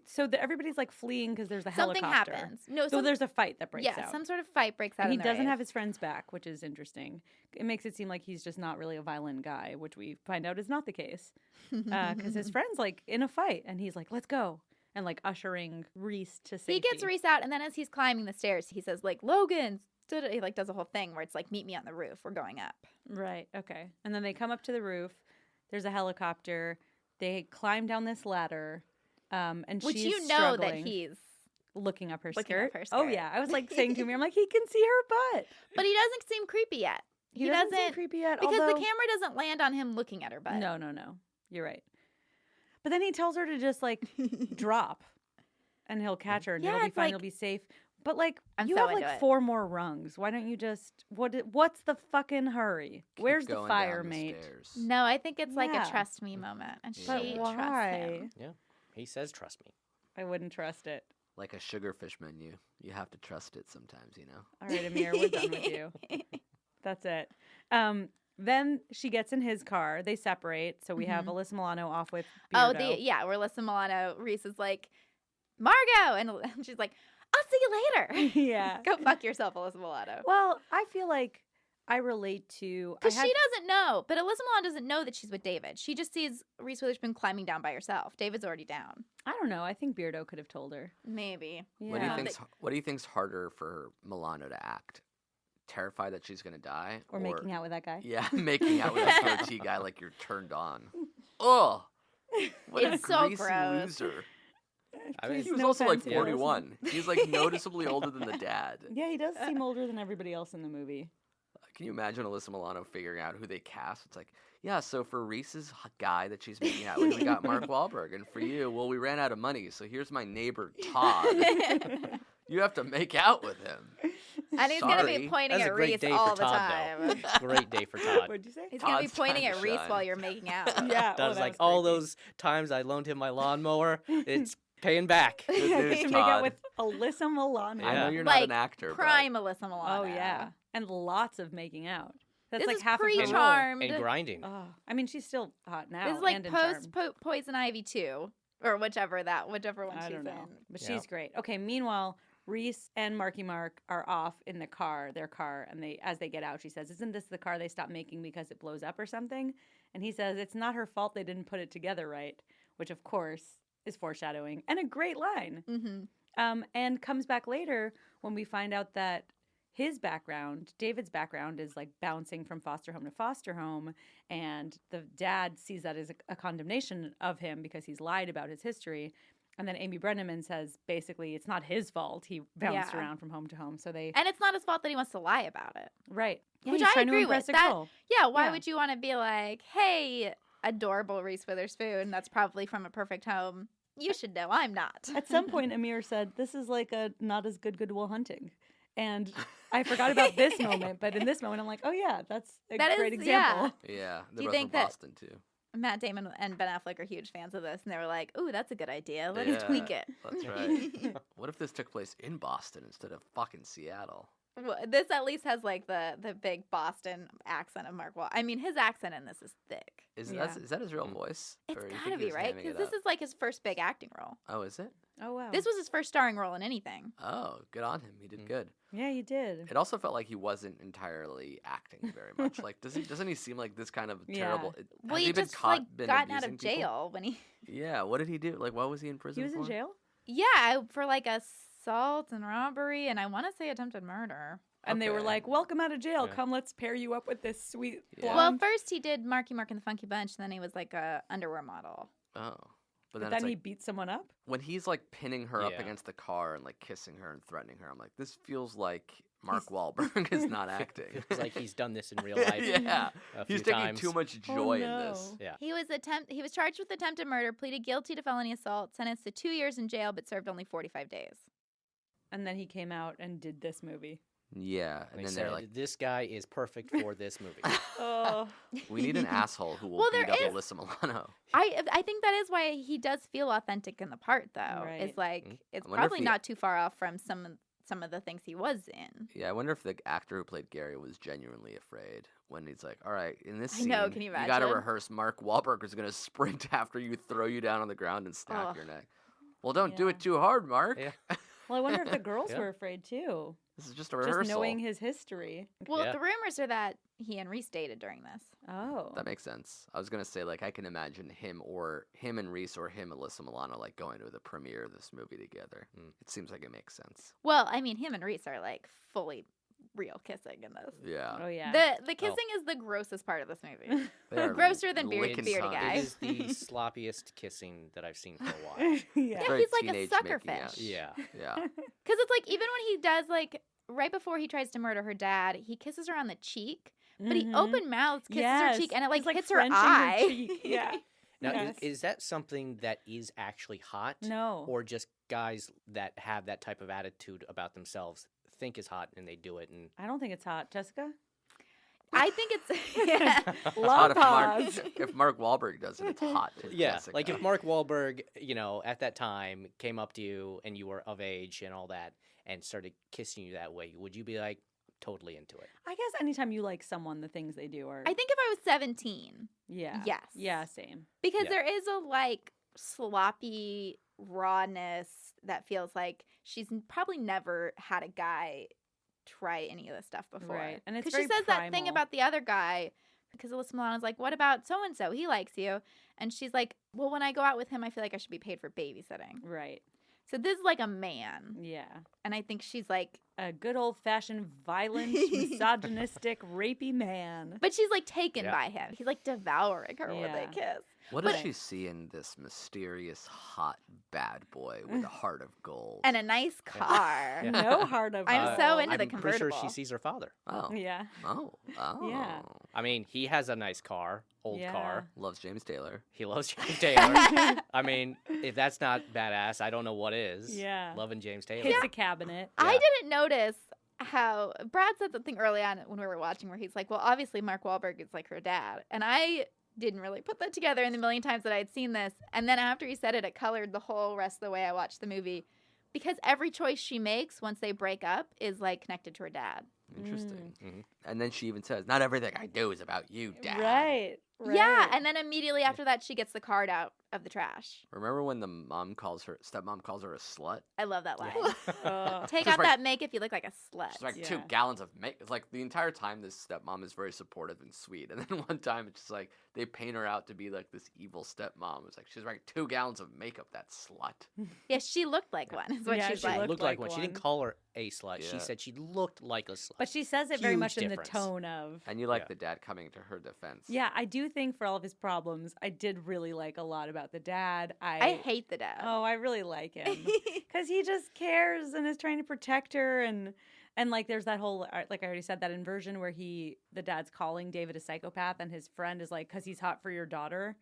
So everybody's like fleeing because there's a something helicopter. happens. No, So there's a fight that breaks yeah, out. some sort of fight breaks out. And he in the doesn't rave. have his friends back, which is interesting. It makes it seem like he's just not really a violent guy, which we find out is not the case. Because his friend's like in a fight, and he's like, "Let's go," and like ushering Reese to safety. He gets Reese out, and then as he's climbing the stairs, he says, like, Logan, he like does a whole thing where it's like, meet me on the roof. We're going up. Right. Okay. And then they come up to the roof. There's a helicopter. They climb down this ladder. And Which she's you know that struggling, he's, looking up her looking skirt. up her Oh skirt. yeah. I was like saying to me, I'm like, he can see her butt. but he doesn't seem creepy yet. He doesn't seem creepy yet. because although, the camera doesn't land on him looking at her butt. No. You're right. But then he tells her to just like drop, and he'll catch her, and Yeah, it'll be it's fine. like- It'll be safe. But like, I'm you so have into like it. 4 more rungs. Why don't you just what's the fucking hurry? Keep Where's the going fire, down the mate? stairs. No, I think it's like Yeah. a trust me moment, and she But trusts why? him. He says, "Trust me." I wouldn't trust it. Like a sugarfish menu. You have to trust it sometimes, you know? All right, Amir, we're done with you. That's it. Then she gets in his car. They separate. So we have Alyssa Milano off with Oh, Beardo. where Alyssa Milano, Reese is like, Margot, and she's like, I'll see you later. Yeah. Go fuck yourself, Alyssa Milano. Well, I feel like I relate to... Because she doesn't know, but Alyssa Milano doesn't know that she's with David. She just sees Reese Witherspoon climbing down by herself. David's already down. I don't know. I think Beardo could have told her. Maybe. Yeah. What do you think's harder for Milano to act? Terrified that she's gonna die, Or making out with that guy. Yeah, making out with a goatee guy like you're turned on. Oh, what It's a so greasy gross. loser! I mean, Please, He was no also like offense, Harrison. 41. He's like noticeably older than the dad. Yeah, he does seem older than everybody else in the movie. Can you imagine Alyssa Milano figuring out who they cast? It's like, yeah, so for Reese's guy that she's making out with, we got Mark Wahlberg. And for you, well, we ran out of money, so here's my neighbor, Todd. You have to make out with him. And he's going to be Sorry. pointing That's at a great Reese day all for the Todd, time. though. Great day for Todd. What'd you say? He's going to be Todd's pointing time at to Reese shine. while you're making out. Yeah, Todd's that like, was all creepy. those times I loaned him my lawnmower, it's paying back. Good news, To make out Todd. with Alyssa Milano. I know Yeah. you're Like, not an actor, Prime Alyssa Milano. Oh yeah, and lots of making out. That's This like is half of her role. pre-charmed. And grinding. Oh, I mean, she's still hot now. This is like and in post Charmed. Poison Ivy 2. Or whichever one I she's don't know, in. but Yeah. she's great. Okay, meanwhile, Reese and Marky Mark are off in their car, and as they get out, she says, "Isn't this the car they stopped making because it blows up or something?" And he says, "It's not her fault they didn't put it together right," which of course is foreshadowing and a great line. Mm-hmm. And comes back later when we find out that his background, David's background, is like bouncing from foster home to foster home. And the dad sees that as a condemnation of him because he's lied about his history. And then Amy Brenneman says basically it's not his fault. He bounced Yeah. around from home to home. So they, And it's not his fault that he wants to lie about it. right. Yeah, Which he's I trying to agree impress with. a That- girl. Yeah, why Yeah. would you want to be like, hey, adorable Reese Witherspoon, that's probably from a perfect home. You should know I'm not. At some point, Amir said, "This is like a not as good Goodwill Hunting." And I forgot about this moment, but in this moment, I'm like, oh, yeah, that's a That great is- example. Yeah, Do they're you both think from that- Boston, too. Matt Damon and Ben Affleck are huge fans of this, and they were like, ooh, that's a good idea. Let's Yeah. tweak it. That's right. What if this took place in Boston instead of fucking Seattle? Well, this at least has like the big Boston accent of Mark Wahlberg. I mean, his accent in this is thick. Is Yeah. that his real voice? It's Or you gotta think he be, was right? hamming Because it this up? is like his first big acting role. Oh, is it? Oh, wow. This was his first starring role in anything. Oh, good on him. He did good. Yeah, you did. It also felt like he wasn't entirely acting very much. Like, doesn't he seem like this kind of Yeah. terrible? Well, has he been just caught, like been gotten out of abusing people? jail when he. Yeah. What did he do? Like, what was he in prison He was in for? jail? Yeah, for like assault and robbery, and I want to say attempted murder. And they were Okay. like, welcome out of jail. Yeah. Come, let's pair you up with this sweet Yeah. Well, blonde. first he did Marky Mark and the Funky Bunch, and then he was like a underwear model. Oh. But then, then it's he like, beat someone up? when he's like pinning her up Yeah. against the car and like kissing her and threatening her, I'm like, this feels like Mark Wahlberg is not acting. Feels like he's done this in real life. Yeah. A few He's taking times. too much Oh, joy in this. no. Yeah. He was charged with attempted murder, pleaded guilty to felony assault, sentenced to 2 years in jail, but served only 45 days. And then he came out and did this movie. Yeah. And And they then said, they're like, this guy is perfect for this movie. Oh. we need an asshole who will Well, beat there up is- Alyssa Milano. I think that is why he does feel authentic in the part, though. Right. It's like Mm. it's I wonder if probably he- not too far off from some of the things he was in. Yeah, I wonder if the actor who played Gary was genuinely afraid when he's like, "All right, in this I scene, know, can you got to imagine? rehearse. Mark Wahlberg is going to sprint after you, throw you down on the ground, and snap Ugh. your neck." Well, don't do Yeah. it too hard, Mark. Yeah. Well, I wonder if the girls Yeah. were afraid too. This is just a rehearsal. Just knowing his history. Well, Yeah. the rumors are that he and Reese dated during this. Oh. That makes sense. I was gonna say like I can imagine him and Reese or him and Alyssa Milano like going to the premiere of this movie together. Mm. It seems like it makes sense. Well, I mean, him and Reese are like fully real kissing in this. Yeah. Oh, yeah. The kissing is the grossest part of this movie. They are Grosser than licking bearded tongues. guy. It is the sloppiest kissing that I've seen for a while. yeah. Very he's like a teenage sucker making out. fish. Yeah. Yeah. Because it's like even when he does like right before he tries to murder her dad, he kisses her on the cheek, but he Mhm. open mouths kisses Yes. her cheek, and it like He's, hits her Frenching eye. cheek. Yeah. Now, Yes. is that something that is actually hot? No. Or just guys that have that type of attitude about themselves think is hot and they do it? And I don't think it's hot. Jessica? I think it's yeah. It's Long hot pause. if Mark Wahlberg does it, it's hot. To yeah, Jessica. like if Mark Wahlberg, at that time came up to you and you were of age and all that and started kissing you that way, would you be like totally into it? I guess anytime you like someone, the things they do are. I think if I was 17, yeah. yes. Yeah, same. because Yeah. there is a like sloppy rawness that feels like she's probably never had a guy try any of this stuff before. Right, and it's because she very says that thing primal. about the other guy. Because Alyssa Milano's like, "What about so and so? He likes you," and she's like, "Well, when I go out with him, I feel like I should be paid for babysitting." Right. So this is like a man, Yeah. and I think she's like a good old-fashioned violent, misogynistic, rapey man. But she's like taken by him. He's like devouring her when they kiss. What does she see in this mysterious, hot, bad boy with a heart of gold? And a nice car. No heart of gold. I'm so into the I'm pretty convertible. sure she sees her father. Oh. Yeah. Oh. Yeah. I mean, he has a nice car, old car. Loves James Taylor. He loves James Taylor. I mean, if that's not badass, I don't know what is. Yeah. Loving James Taylor. Hits a cabinet. I didn't notice how Brad said something early on when we were watching where he's like, well, obviously Mark Wahlberg is like her dad. And I didn't really put that together in the million times that I had seen this. And then after he said it, it colored the whole rest of the way I watched the movie. Because every choice she makes once they break up is like connected to her dad. Interesting. And then she even says, not everything I do is about you, Dad. Right. Yeah, and then immediately after that, she gets the card out of the trash. Remember when the stepmom calls her a slut? I love that line. Take Just out like- that makeup, you look like a slut. She's like 2 gallons of makeup. It's like the entire time this stepmom is very supportive and sweet. And then one time it's just like they paint her out to be like this evil stepmom. It's like she's like 2 gallons of makeup, that slut. Yeah, she looked like one, is what Yeah, she's she like. Looked like one. She didn't one. call her a slut. She Yeah. said she looked like a slut. But she says it very Huge much in difference. the tone of. And you like the dad coming to her defense. Yeah, I do think for all of his problems, I did really like a lot about the dad. I hate the dad. Oh, I really like him because he just cares and is trying to protect her, and like there's that whole, like I already said, that inversion where the dad's calling David a psychopath, and his friend is like, because he's hot for your daughter,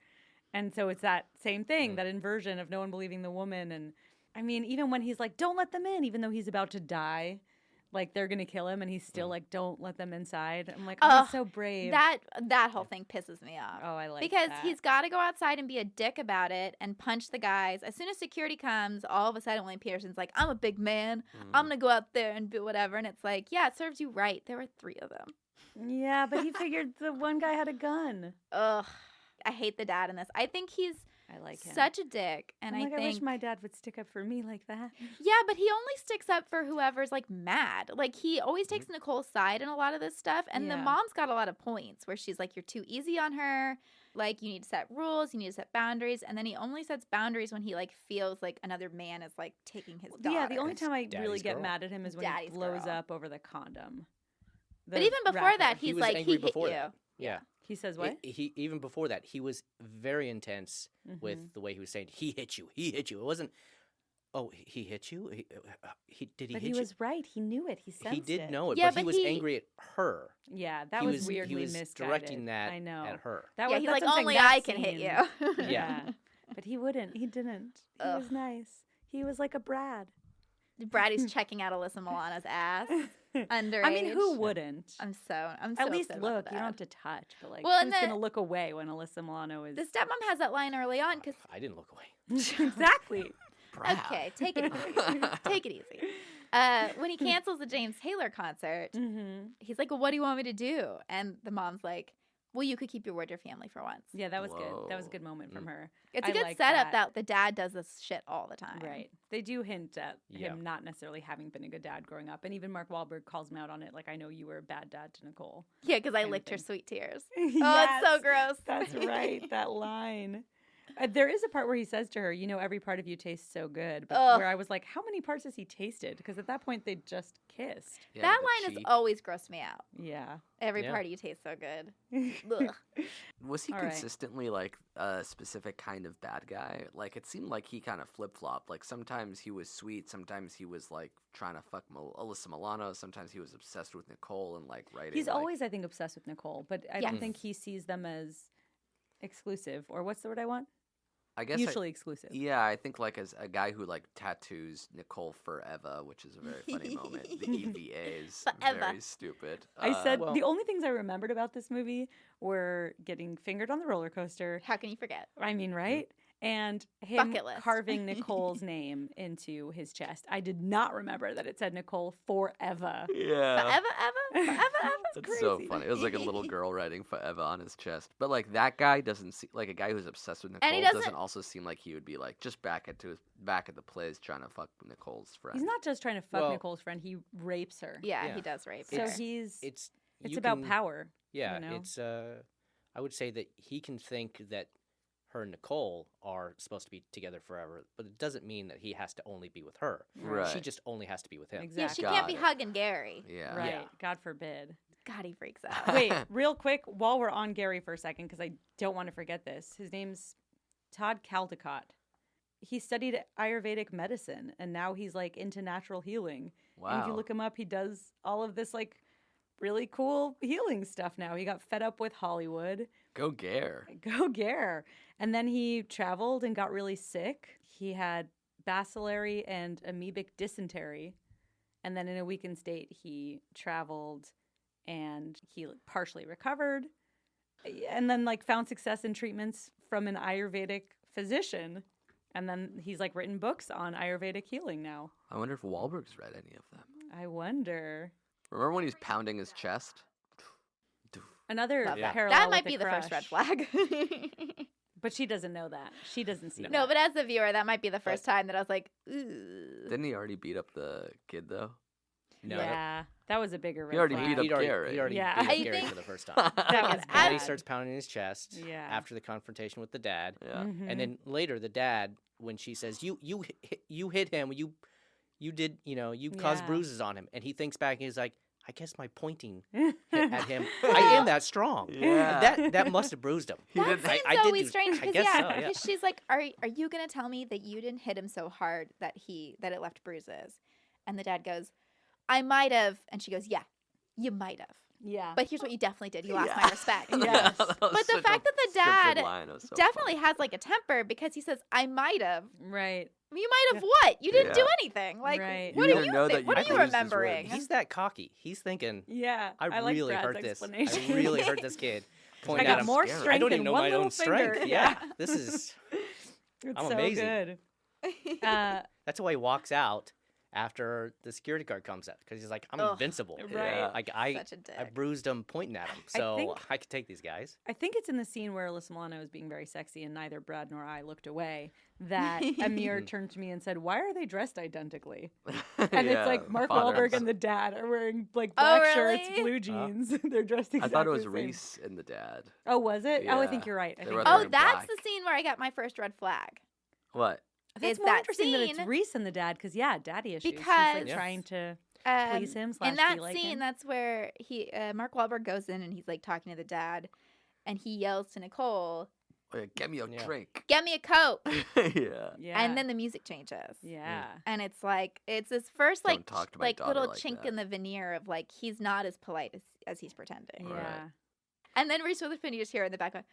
and so it's that same thing, that inversion of no one believing the woman, and I mean even when he's like, don't let them in, even though he's about to die. Like they're gonna kill him, and he's still like, "Don't let them inside." I'm like, "Oh, he's so brave." That whole thing pisses me off. Oh, I like because that. he's got to go outside and be a dick about it and punch the guys. As soon as security comes, all of a sudden William Peterson's like, "I'm a big man. I'm gonna go out there and do whatever." And it's like, yeah, it serves you right. There were 3 of them. Yeah, but he figured the one guy had a gun. Ugh, I hate the dad in this. I think he's I like him. such a dick, and I'm like, I think I wish my dad would stick up for me like that. yeah, but he only sticks up for whoever's like mad. Like he always takes Nicole's side in a lot of this stuff, and the Yeah. mom's got a lot of points where she's like, "You're too easy on her. Like you need to set rules, you need to set boundaries," and then he only sets boundaries when he like feels like another man is like taking his daughter. Yeah, the only time I Daddy's really get girl. mad at him is when he Daddy's blows girl. up over the condom. But The even before wrapper. that, He he's was like, angry "He hit before you." that. Yeah. He says what? He even before that, he was very intense with the way he was saying, "He hit you. He hit you." It wasn't, "Oh, he hit you. He did he But hit he was right. He knew it. He sensed He did it. know it, Yeah, but he but was he- angry at her. Yeah, that he was weirdly he was misguided. directing that I know. at her. That Yeah, was, he's that's like, what I'm saying, "Only that I can hit scene. you." Yeah. But he wouldn't. He didn't. He Ugh. was nice. He was like a Brad. Brady's checking out Alyssa Milano's ass. Underage. I mean, who wouldn't? I'm so At least upset about look. the You don't have dad. to touch, but like, Well, and who's the- gonna look away when Alyssa Milano is The stepmom has that line early on because I didn't look away. exactly? Brad. okay, take it easy. Take it easy. When he cancels the James Taylor concert, Mm-hmm. he's like, "Well, what do you want me to do?" And the mom's like, "Well, you could keep your word to your family for once." Yeah, that was good. That was a Whoa. good moment from her. It's I a good like setup that. that the dad does this shit all the time. Right. They do hint at Yeah. him not necessarily having been a good dad growing up. And even Mark Wahlberg calls him out on it. Like, I know you were a bad dad to Nicole. Yeah, because I Kind of licked her thing. sweet tears. Yes, Oh, it's so gross. That's right. That line. There is a part where he says to her, "You know, every part of you tastes so good." But Ugh. where I was like, how many parts has he tasted? Because at that point, they just kissed. Yeah, that the line has cheek. always grossed me out. Yeah. Every Yeah. part of you tastes so good. Ugh. Was he All right. consistently like a specific kind of bad guy? Like it seemed like he kind of flip flopped. Like sometimes he was sweet, sometimes he was like trying to fuck Alyssa Milano, sometimes he was obsessed with Nicole and like writing. He's like, always, I think, obsessed with Nicole. But I Yes. don't think he sees them as exclusive. Or what's the word I want? I guess Mutually exclusive. yeah, I think like as a guy who like tattoos Nicole forever, which is a very funny moment. The EVAs, Forever. very stupid. I said well- the only things I remembered about this movie were getting fingered on the roller coaster. How can you forget? I mean, right? And him Bucket list. carving Nicole's name into his chest. I did not remember that it said Nicole forever. yeah. Forever, ever, forever, ever. That's It's so crazy. funny. It was like a little girl writing forever on his chest. But like that guy doesn't seem like a guy who's obsessed with And he Nicole doesn't- also seem like he would be like just back at the place trying to fuck Nicole's friend. He's not just trying to fuck Well- Nicole's friend, he rapes her. Yeah, Yeah. he does rape So her. it's It's it's you about can- power. Yeah, you know? it's I would say that he can think that her and Nicole are supposed to be together forever, but it doesn't mean that he has to only be with her. Right. She just only has to be with him. Exactly. Yeah, she Got can't be it. hugging Gary. Yeah. Right. Yeah. God forbid. God, he freaks out. Wait, real quick, while we're on Gary for a second, because I don't want to forget this. His name's Todd Caldecott. He studied Ayurvedic medicine, and now he's like into natural healing. Wow. And if you look him up, he does all of this like really cool healing stuff now. He got fed up with Hollywood. Go Gare. Go Gare. And then he traveled and got really sick. He had bacillary and amoebic dysentery. And then in a weakened state, he traveled and he partially recovered. And then like found success in treatments from an Ayurvedic physician. And then he's like written books on Ayurvedic healing now. I wonder if Wahlberg's read any of them. I wonder. Remember when he's pounding his chest? Another Love that. parallel. That might with be the first red crush. flag. But she doesn't know that. She doesn't see No, that. but as a viewer, that might be the first time that I was like, ooh. Didn't he already beat up the kid though? No, Yeah, that was a bigger red He already flag. beat up He'd already, Gary. he'd already Yeah. beat up I Gary think- for the first time. That was And then he bad. starts pounding his chest Yeah. after the confrontation with the dad. Yeah. Mhm. And then later, the dad, when she says, "You hit him. You did. You caused Yeah. bruises on him," and he thinks back and he's like, "I guess my pointing at him. I am that strong. Yeah. That must have bruised him." He That didn't- seems I did always do- strange I because guess so, yeah. because she's like, are you gonna tell me that you didn't hit him so hard that it left bruises? And the dad goes, I might have, and she goes, yeah, you might have. Yeah. But here's what you definitely did. You lost Yeah. my respect. Yes. That was But the such a fact that the scripted dad line was so Definitely funny. has like a temper because he says, I might have. Right. You might have what? You didn't do Yeah. anything. Like, Right. what You do either you know that think? you What are you bruised his remembering? ribs. He's that cocky. He's thinking, Yeah. I like really Brad's hurt this. I explanation. really hurt this kid. I Point got at him. more scary. strength I don't than even know one my little own finger. strength. Yeah. This is. It's I'm so amazing. good. That's why he walks out after the security guard comes out because he's like, I'm Ugh. invincible. Right. Yeah. Like I Such a dick. bruised him pointing at him, I so think- I could take these guys. I think it's in the scene where Alyssa Milano is being very sexy and neither Brad nor I looked away that Amir turned to me and said, why are they dressed identically? And it's like Mark father Wahlberg son. and the dad are wearing like Oh, black shirts, really? blue jeans. They're dressed I exactly thought it was the same. Reese and the dad. Oh, was it? Oh, I think Yeah. you're right. I They think were you're both Oh, right. in that's black. the scene where I got my first red flag. What? That's Is more that interesting that it's scene- Reese and the dad because, yeah, daddy issues. She's Because- like trying to Um, please him in / that be like scene, him. that's where Mark Wahlberg goes in and he's like talking to the dad, and he yells to Nicole, Oh, yeah, get me a Yeah. drink. "Get me a Coke!" Yeah. Yeah. And then the music changes. Yeah. And it's like it's this first Don't like talk to my like daughter little like chink that. in the veneer of like he's not as polite as he's pretending. Yeah. Right. And then Reese Witherspoon, you just hear in the background,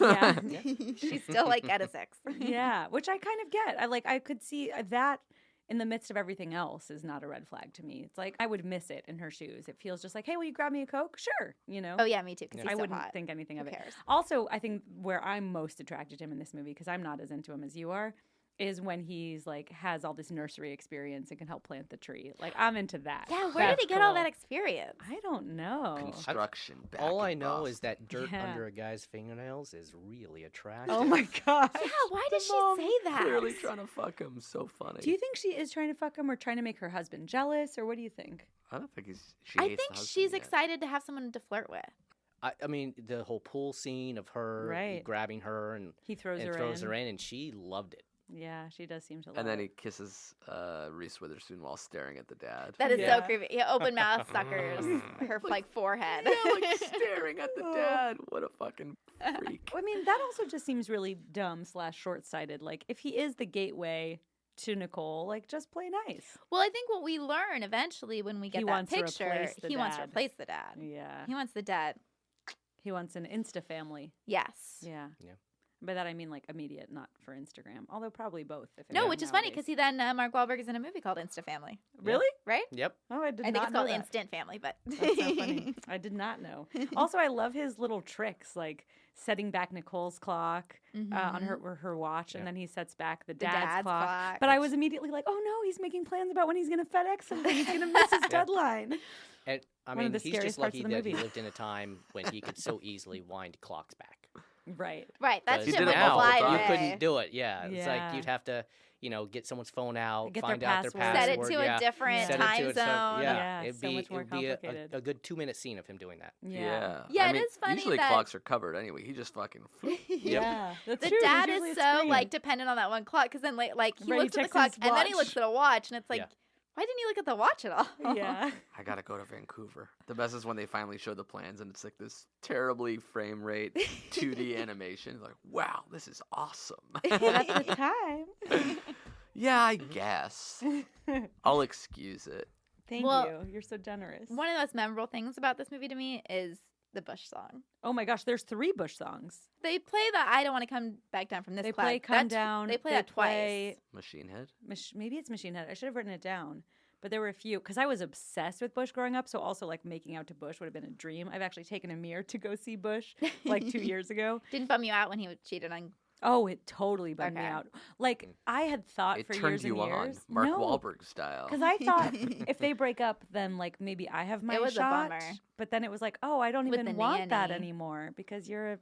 Yeah. okay. She's still like at a 6. Yeah, which I kind of get. I could see that in the midst of everything else is not a red flag to me. It's like I would miss it in her shoes. It feels just like, hey, will you grab me a Coke? Sure, Oh yeah, me too. Because he's I so wouldn't hot. think anything of Who it. cares? Also, I think where I'm most attracted to him in this movie, because I'm not as into him as you are, is when he's like has all this nursery experience and can help plant the tree. Like I'm into that. Yeah, where did That's he get all cool. that experience? I don't know. Construction. Back All in I know Boston. is that dirt Yeah. under a guy's fingernails is really attractive. Oh my gosh. Yeah, why did she Mom say that? Clearly trying to fuck him. So funny. Do you think she is trying to fuck him or trying to make her husband jealous, or what do you think? I don't think she I hates think the husband she's yet. excited to have someone to flirt with. I mean, the whole pool scene of her Right. grabbing her and He throws her throws in. her in, and she loved it. Yeah, she does seem to love And then it. he kisses Reese Witherspoon while staring at the dad. That is Yeah. so creepy. Yeah, open mouth suckers her like forehead. Yeah, like staring at the dad. What a fucking freak. I mean, that also just seems really dumb / short-sighted. Like, if he is the gateway to Nicole, like, just play nice. Well, I think what we learn eventually when we get He that wants to picture, replace the he wants to dad. replace the dad. Yeah. He wants the dad. He wants an Insta family. Yes. Yeah. Yeah. By that I mean like immediate, not for Instagram. Although probably both. If it No, were which is funny nowadays. because he then Mark Wahlberg is in a movie called Insta Family, Really? right? Yep. Oh, I did I think not it's know called that. Instant Family, but That's so funny. I did not know. Also, I love his little tricks, like setting back Nicole's clock on her watch, and Yeah. then he sets back the The dad's, clock. clock. But I was immediately like, oh no, he's making plans about when he's going to FedEx something. He's going to miss his deadline. And I One of mean, the he's scariest just parts lucky of the that he movie. lived in a time when he could so easily wind clocks back. Right. right. That 'Cause shit did would it now multiple fly times. you today. couldn't do it. Yeah, it's Yeah. like you'd have to, get someone's phone out, Get find their out their password. password. Set it to a different Set it time to a zone. Yeah, it'd so be, much more it would be complicated. a good 2-minute scene of him doing that. Yeah. Yeah, I it mean, is funny usually that- clocks are covered anyway. He just fucking. Yeah. That's The true. dad There's usually is a so screen. like dependent on that one clock because then like he Right, he looks at the checks clock his and then he watch. looks at a watch and it's like, Yeah. why didn't you look at the watch at all? Yeah. I gotta go to Vancouver. The best is when they finally show the plans and it's like this terribly frame rate 2D animation. It's like, wow, this is awesome. At the time. Yeah, I guess. I'll excuse it. Thank Well, you. You're so generous. One of the most memorable things about this movie to me is the Bush song. Oh my gosh, there's 3 Bush songs. They play the "I Don't Want to Come Back Down from This They Cloud." play Come Down. They play that twice. Machine Head? Maybe it's Machine Head. I should have written it down. But there were a few, because I was obsessed with Bush growing up, so also like making out to Bush would have been a dream. I've actually taken Amir to go see Bush like 2 years ago. Didn't bum you out when he cheated on. Oh, it totally bummed me Okay. out. Like I had thought It for turned years you and on, years. Mark no, Wahlberg style. because I thought if they break up, then like maybe I have my was a shot. bummer. But then it was like, oh, I don't With even the want that nanny. anymore because you're a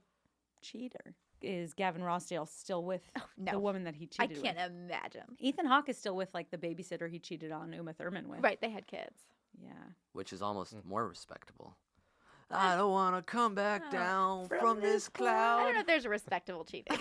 cheater. Is Gavin Rossdale still with No, the woman that he I cheated can't with? imagine. Ethan Hawke is still with like the babysitter he cheated on Uma Thurman with. Right, they had kids. Yeah. Which is almost more respectable. I don't want to come back Oh, down from from this this I cloud. don't know if there's a respectable cheating.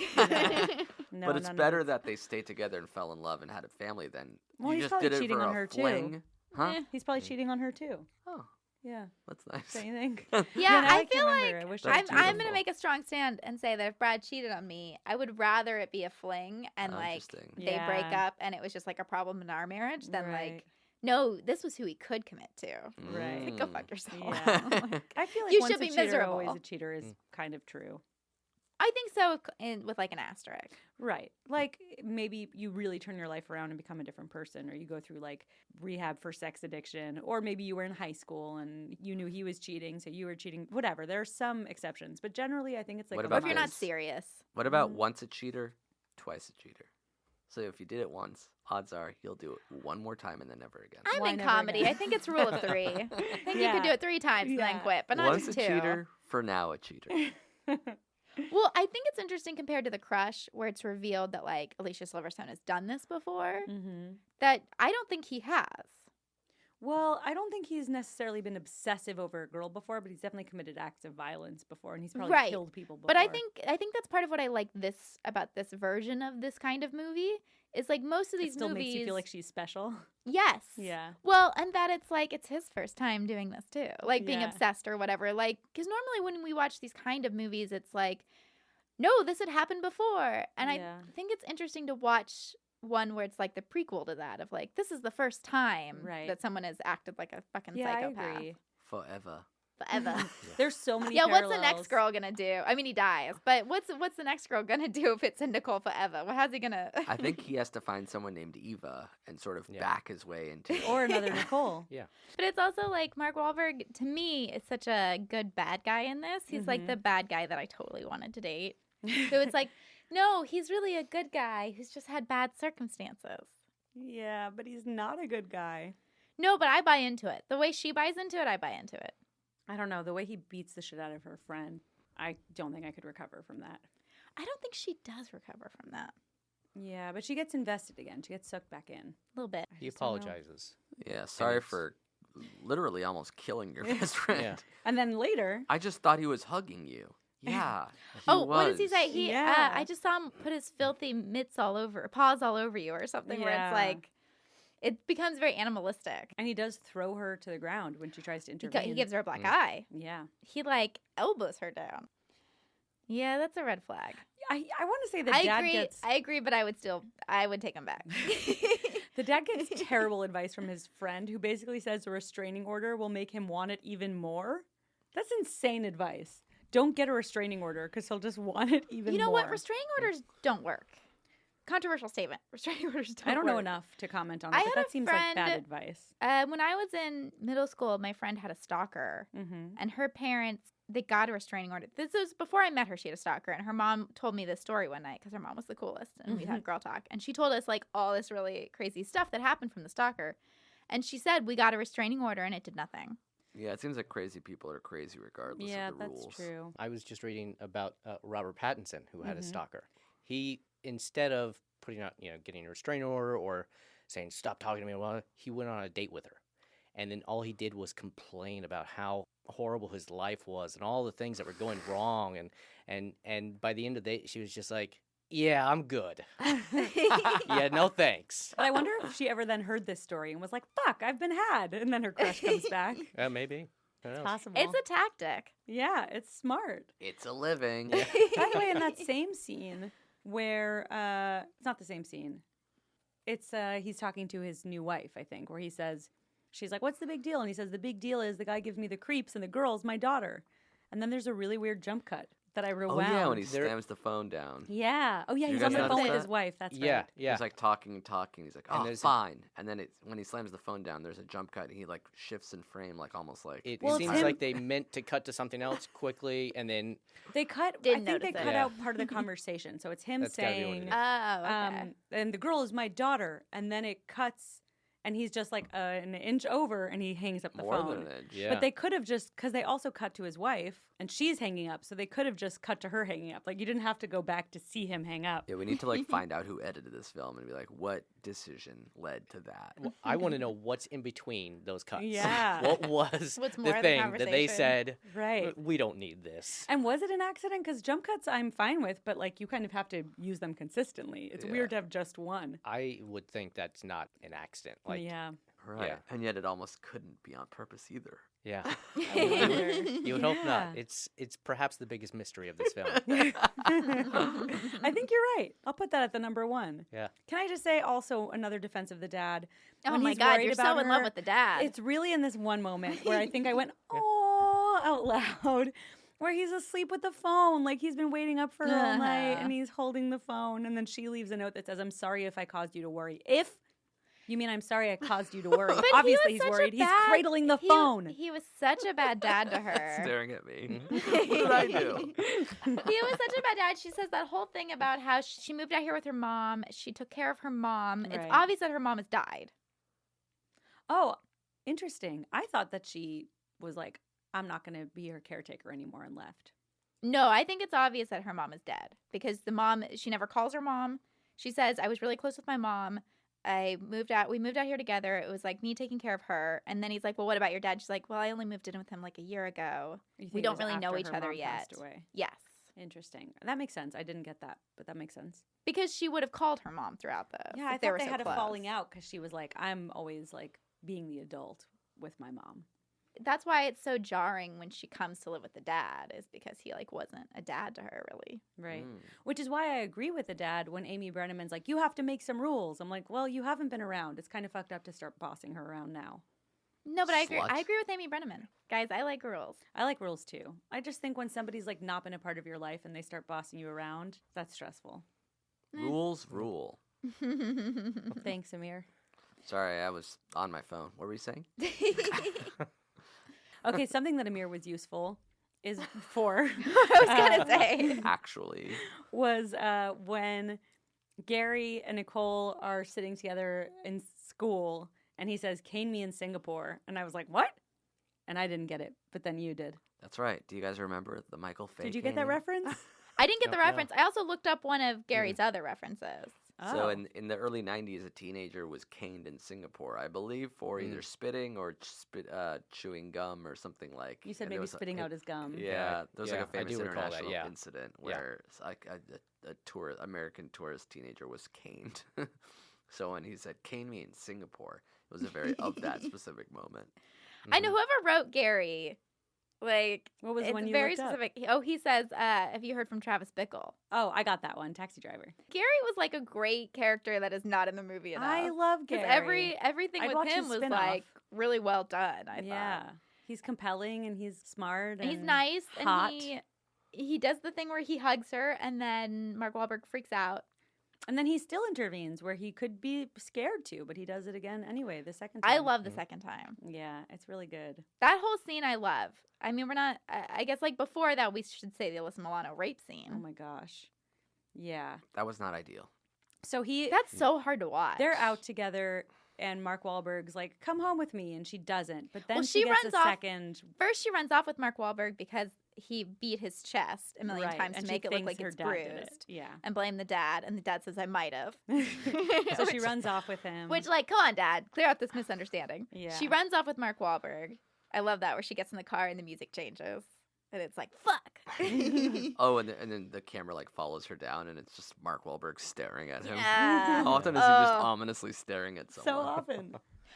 No, But it's none of better it's- that they stayed together and fell in love and had a family than Well, you he's just probably did it cheating for on a her, too. fling. Huh? Eh. He's probably cheating on her too. Oh, Yeah. that's nice. Don't you think? Yeah, now I can't feel remember. like I wish That's I'm I going to beautiful. make a strong stand and say that if Brad cheated on me, I would rather it be a fling and Oh, like interesting. they break Yeah. up and it was just like a problem in our marriage than Right. like, no, this was who he could commit to. Right. Like, go fuck yourself. Yeah. I feel like You once should a be cheater, always miserable. a cheater is kind of true. I think so with like an asterisk. Right. Like maybe you really turn your life around and become a different person, or you go through like rehab for sex addiction, or maybe you were in high school and you knew he was cheating, so you were cheating. Whatever. There are some exceptions, but generally I think it's like What a Or about if you're not this? serious. What about Mm. once a cheater, twice a cheater? So if you did it once, odds are you'll do it one more time and then never again. I'm Why in never comedy. again? I think it's rule of 3. I think you Yeah. could do it 3 times and then Yeah. quit, but not Once just a 2. cheater, for now a cheater. Well, I think it's interesting compared to The Crush, where it's revealed that like Alicia Silverstone has done this before. Mm-hmm. That I don't think he has. Well, I don't think he's necessarily been obsessive over a girl before, but he's definitely committed acts of violence before, and he's probably Right. killed people before. But I think that's part of what I like this about this version of this kind of movie is like most of it these still movies. makes you feel like she's special. Yes. Yeah. Well, and that it's like it's his first time doing this too, like being Yeah. obsessed or whatever. Like, because normally when we watch these kind of movies, it's like, no, this had happened before, and Yeah. I think it's interesting to watch one where it's like the prequel to that of like this is the first time Right. that someone has acted like a fucking Yeah, I psychopath agree. Forever. forever. There's so many. Yeah, what's the next parallels. girl gonna do? I mean, he dies, but what's the next girl gonna do if it's in Nicole forever? Well, how's he gonna? I think he has to find someone named Eva and sort of Yeah. back his way into it. Or another Nicole. But it's also like Mark Wahlberg. To me, is such a good bad guy in this. He's like Mhm. the bad guy that I totally wanted to date. So it's like, no, he's really a good guy who's just had bad circumstances. Yeah, but he's not a good guy. No, but I buy into it. The way she buys into it, I buy into it. I don't know. The way he beats the shit out of her friend, I don't think I could recover from that. I don't think she does recover from that. Yeah, but she gets invested again. She gets sucked back in. A little bit. I He just don't know. apologizes. Yeah, sorry it's- for literally almost killing your best friend. Yeah. And then later, I just thought he was hugging you. Yeah. he Oh, what does he was. say? He, Yeah. I just saw him put his filthy paws all over you or something where Yeah. it's like, it becomes very animalistic. and he does throw her to the ground when she tries to He, intervene. he gives her a black Mm. eye. Yeah. He like elbows her down. Yeah, that's a red flag. I want to say the I dad agree. gets I agree, but I would take him back. the dad gets terrible advice from his friend, who basically says a restraining order will make him want it even more. That's insane advice. Don't get a restraining order because he'll just want it even You know more. what? Restraining orders don't work. Controversial statement. Restraining orders don't I don't know work. enough to comment on it, I but had that a seems like bad friend- advice. When I was in middle school, my friend had a stalker, Mm-hmm. and her parents, they got a restraining order. This was before I met her. She had a stalker, and her mom told me this story one night because her mom was the coolest, and we had girl talk. And she told us like all this really crazy stuff that happened from the stalker. And she said we got a restraining order, and it did nothing. Yeah, it seems like crazy people are crazy regardless Yeah, of the that's rules. true. I was just reading about Robert Pattinson, who had a Mhm. stalker. He, instead of putting out, getting a restraining order or saying, stop talking to me. Well, he went on a date with her. And then all he did was complain about how horrible his life was and all the things that were going wrong. And by the end of the day, she was just like, yeah, I'm good. Yeah, no thanks. But I wonder if she ever then heard this story and was like, fuck, I've been had. And then her crush comes back. Maybe. Who knows? It's possible. It's a tactic. Yeah, it's smart. It's a living. By the way, in that same scene where, it's not the same scene. It's, he's talking to his new wife, I think, where he says, she's like, what's the big deal? And he says, the big deal is the guy gives me the creeps and the girl's my daughter. And then there's a really weird jump cut that I rewound. Oh, yeah, when he slams the phone down. Yeah. Oh, yeah, You he's on guys the phone notice with that? his wife. That's Yeah, right. yeah. He's like talking. He's like, And oh, there's fine. And then when he slams the phone down, there's a jump cut. And he like shifts in frame, like almost like. It Well, it's seems him- like they meant to cut to something else quickly, and then They cut, Didn't I think they notice it. cut Yeah. out part of the conversation. So it's him That's gotta be what it saying, is. Oh, okay. and the girl is my daughter. And then it cuts, and he's just like an inch over, and he hangs up the more phone. than an inch. Yeah. But they could have just, because they also cut to his wife, and she's hanging up, so they could have just cut to her hanging up. Like, you didn't have to go back to see him hang up. Yeah, we need to like find out who edited this film and be like, what decision led to that? Well, I want to know what's in between those cuts. Yeah. What was What's the more of the thing that they conversation? said, Right. we don't need this? And was it an accident? Because jump cuts I'm fine with, but, like, you kind of have to use them consistently. It's Yeah. weird to have just one. I would think that's not an accident. Like, Yeah. Right. Yeah. And yet it almost couldn't be on purpose either. yeah. I wonder. You would hope not. Yeah. It's perhaps the biggest mystery of this film. I think you're right. I'll put that at the number one. Yeah. Can I just say also another defense of the dad? Oh When my he's God, worried you're about so in love her, with the dad. It's really in this one moment where I think I went, oh, out loud, where he's asleep with the phone. Like he's been waiting up for her all night and he's holding the phone. And then she leaves a note that says, I'm sorry if I caused you to worry. If you mean I'm sorry I caused you to worry. But Obviously he he's was such a worried. He's bad- cradling the phone. He was such a bad dad to her. Staring at me. Mhm. What did I do? He was such a bad dad. She says that whole thing about how she moved out here with her mom. She took care of her mom. It's Right. obvious that her mom has died. Oh, interesting. I thought that she was like, I'm not going to be her caretaker anymore and left. No, I think it's obvious that her mom is dead because the mom, she never calls her mom. She says, I was really close with my mom. We moved out here together. It was like me taking care of her. And then he's like, well, what about your dad? She's like, well, I only moved in with him like a year ago. You think We it don't was really know after each her other mom yet. passed away. Yes. Interesting. That makes sense. I didn't get that, but that makes sense. Because she would have called her mom throughout this. Yeah, I if they thought were they so had close. a falling out because she was like, I'm always like being the adult with my mom. That's why it's so jarring when she comes to live with the dad, is because he like wasn't a dad to her really. Right. Mm. Which is why I agree with the dad when Amy Brenneman's like, you have to make some rules. I'm like, well, you haven't been around. It's kind of fucked up to start bossing her around now. No, but I agree. Slut. I agree with Amy Brenneman. Guys, I like rules. I like rules too. I just think when somebody's like not been a part of your life and they start bossing you around, that's stressful. Rules rule. Thanks, Amir. Sorry, I was on my phone. What were you saying? Okay, something that Amir was useful is for I was gonna say. Actually. was when Gary and Nicole are sitting together in school and he says, cane me in Singapore. And I was like, what? And I didn't get it, but then you did. That's right. Do you guys remember the Michael Fay Did you get that caning? reference? I didn't get the No, no. reference. I also looked up one of Gary's other references. So Oh. in the early 90s, a teenager was caned in Singapore, I believe, for either spitting or chewing gum or something like. You said and there maybe was a- spitting out his gum. Yeah, there was like a Yeah, I famous do recall that, international yeah. incident Yeah. where like a American tourist teenager was caned. So when he said "cane me in Singapore," it was a very of that specific moment. I know whoever wrote Gary, like, What was the it's one you very looked up? specific. Oh, he says, have you heard from Travis Bickle? Oh, I got that one. Taxi driver. Gary was like a great character that is not in the movie enough. I love 'Cause Gary. everything I'd with watch him his was spin-off. like really well done. I Yeah. thought. He's compelling and he's smart. And he's and nice, hot. and he does the thing where he hugs her, and then Mark Wahlberg freaks out. And then he still intervenes where he could be scared to, but he does it again anyway the second time. I love the second time. Yeah, it's really good. That whole scene I love. I mean, we're not. I guess like before that, we should say the Alyssa Milano rape scene. Oh my gosh. Yeah. That was not ideal. So That's so hard to watch. they're out together and Mark Wahlberg's like, come home with me. And she doesn't. But then Well, she she gets runs a off- second. First, she runs off with Mark Wahlberg because he beat his chest a million Right, times and to she make it look thinks like her it's dad did it. bruised. Yeah. And blame the dad, and the dad says, I might have. So she runs off with him. Which, like, come on, Dad, clear up this misunderstanding. Yeah. She runs off with Mark Wahlberg. I love that, where she gets in the car and the music changes. And it's like, fuck. Oh, and then the camera like follows her down, and it's just Mark Wahlberg staring at him. Yeah. How often is he just Oh. ominously staring at someone? so often.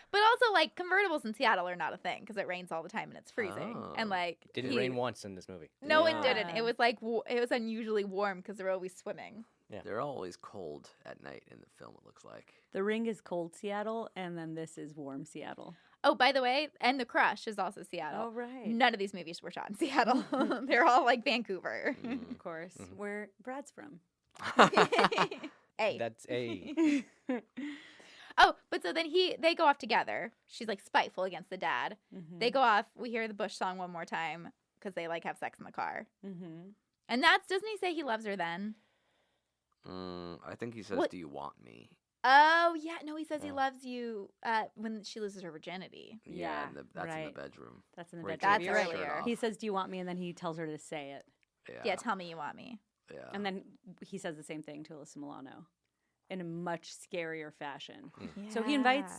But also, like, convertibles in Seattle are not a thing because it rains all the time and it's freezing. Oh. And, like, Didn't rain once in this movie. No, Yeah. it didn't. It was, like, it was unusually warm because they're always swimming. They're always cold at night in the film, it looks like. The Ring is cold Seattle, and then this is warm Seattle. Oh, by the way, and The Crush is also Seattle. Oh, right. None of these movies were shot in Seattle. They're all, like, Vancouver. Of course. Where Brad's from. Hey. That's a. Oh, but so then they go off together. She's like spiteful against the dad. Mm-hmm. They go off. We hear the Bush song one more time because they like have sex in the car. Mm-hmm. And doesn't he say he loves her then? I think he says, What? "Do you want me?" Oh yeah, no, he says he Oh. loves you when she loses her virginity. Yeah, That's in right. the bedroom. That's in the Where he bedroom. takes That's his shirt earlier. off. He says, "Do you want me?" And then he tells her to say it. Yeah, tell me you want me. Yeah. And then he says the same thing to Alyssa Milano in a much scarier fashion. So he invites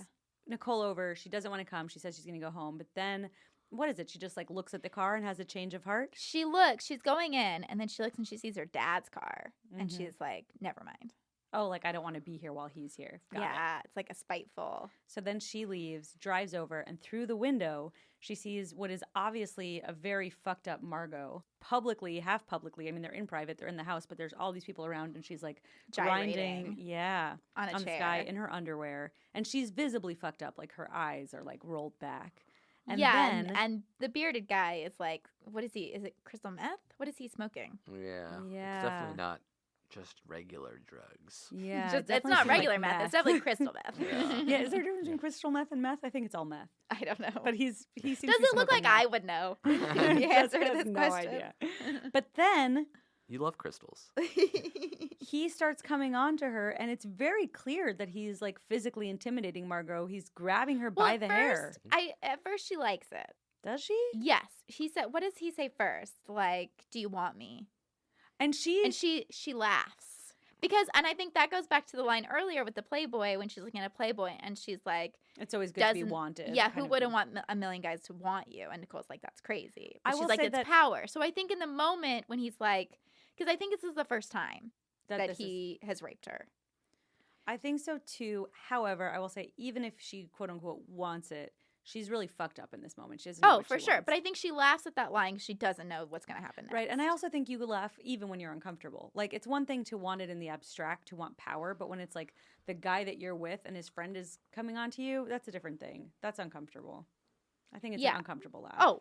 Nicole over. She doesn't want to come. She says she's going to go home. But then, what is it? She just like looks at the car and has a change of heart. She looks. She's going in, and then she looks and she sees her dad's car, and Mhm. she's like, "Never mind." Oh, like I don't want to be here while he's here. Got it. Yeah, it's like a spiteful. So then she leaves, drives over, and through the window, she sees what is obviously a very fucked up Margot. Half publicly. I mean, they're in private, they're in the house, but there's all these people around, and she's like grinding, Gyrating. On a on chair. this guy in her underwear. And she's visibly fucked up, like her eyes are like rolled back. And yeah, then, and the bearded guy is like, what is he? Is it crystal meth? What is he smoking? Yeah. Yeah. It's definitely not just regular drugs. yeah, It's definitely not seems like regular meth. It's definitely crystal meth. Yeah. Yeah, is there a difference between crystal meth and meth? I think it's all meth. I don't know. But he seems Does to be it look smoking like I meth. would know The the answer to Jessica has this no question? idea. But then You love crystals. he starts coming on to her, and it's very clear that he's like physically intimidating Margot. He's grabbing her by Well, the hair. At first she likes it. Does she? Yes, he said. What does he say first? Like, do you want me? And she she laughs and I think that goes back to the line earlier with the Playboy when she's looking at a Playboy and she's like, it's always good to be doesn't- wanted. yeah, kind who of wouldn't thing. want a million guys to want you? And Nicole's like, that's crazy. I But she's will like, say it's that- power. So I think in the moment when he's like, because I think this is the first time that this is- he has raped her. I think so too. However, I will say, even if she quote unquote wants it, she's really fucked up in this moment. She doesn't know Oh, what for she sure. wants. But I think she laughs at that line because she doesn't know what's going to happen next. Right, and I also think you laugh even when you're uncomfortable. Like, it's one thing to want it in the abstract, to want power, but when it's like the guy that you're with and his friend is coming on to you, that's a different thing. That's uncomfortable. I think it's an uncomfortable laugh. Oh,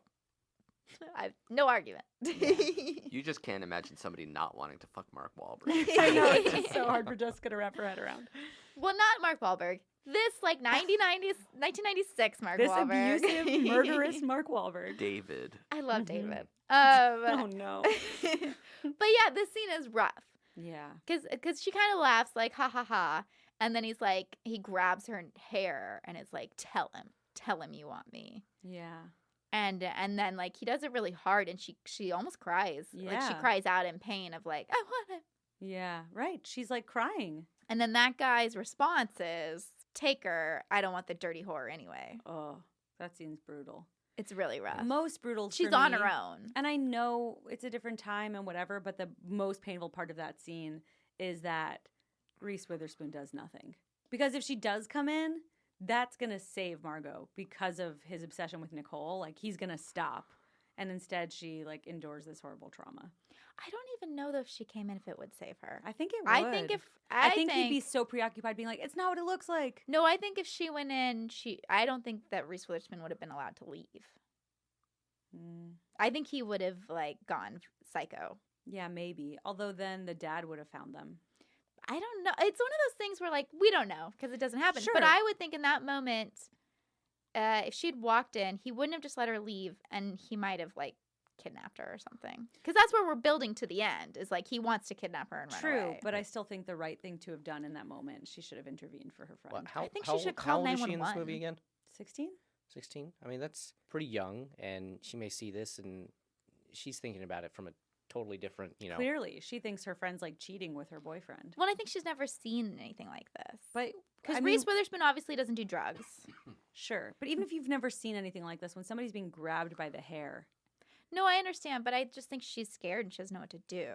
I have no argument. You just can't imagine somebody not wanting to fuck Mark Wahlberg. I know, it's just so hard for Jessica to wrap her head around. Well, not Mark Wahlberg. This, like, 1996 Mark This Wahlberg. abusive, murderous Mark Wahlberg. David. I love Mhm. David. Oh, no. But yeah, this scene is rough. Yeah. Because she kind of laughs, like, ha ha ha. And then he's like, he grabs her hair and is like, tell him you want me. Yeah. And then, like, he does it really hard and she almost cries. Like, she Yeah. cries out in pain of, like, I want him. Yeah, right. She's like crying. And then that guy's response is, take her. I don't want the dirty whore anyway. Oh, that scene's brutal. It's really rough. Most brutal. She's for on me, her own. And I know it's a different time and whatever, but the most painful part of that scene is that Reese Witherspoon does nothing. Because if she does come in, that's going to save Margot because of his obsession with Nicole. Like, he's going to stop. And instead, she, like, endures this horrible trauma. I don't even know though if she came in if it would save her. I think it would. I think he'd be so preoccupied being like, it's not what it looks like. No, I think if she went in, I don't think that Reese Witherspoon would have been allowed to leave. Mm, I think he would have, like, gone psycho. yeah, maybe. Although then the dad would have found them. I don't know. It's one of those things where, like, we don't know because it doesn't happen. Sure. But I would think in that moment, if she'd walked in, he wouldn't have just let her leave, and he might have, like, kidnapped her or something. Because that's where we're building to the end. Is like he wants to kidnap her and run True, away. but I still think the right thing to have done in that moment, she should have intervened for her friend. What, I think she should call how old is she in this 911. movie again? 16? 16? I mean, that's pretty young, and she may see this and she's thinking about it from a totally different, Clearly, she thinks her friend's like cheating with her boyfriend. Well, I think she's never seen anything like this. But Because I Reese mean, Witherspoon obviously doesn't do drugs. sure. But even if you've never seen anything like this, when somebody's being grabbed by the hair, No, I understand, but I just think she's scared and she doesn't know what to do.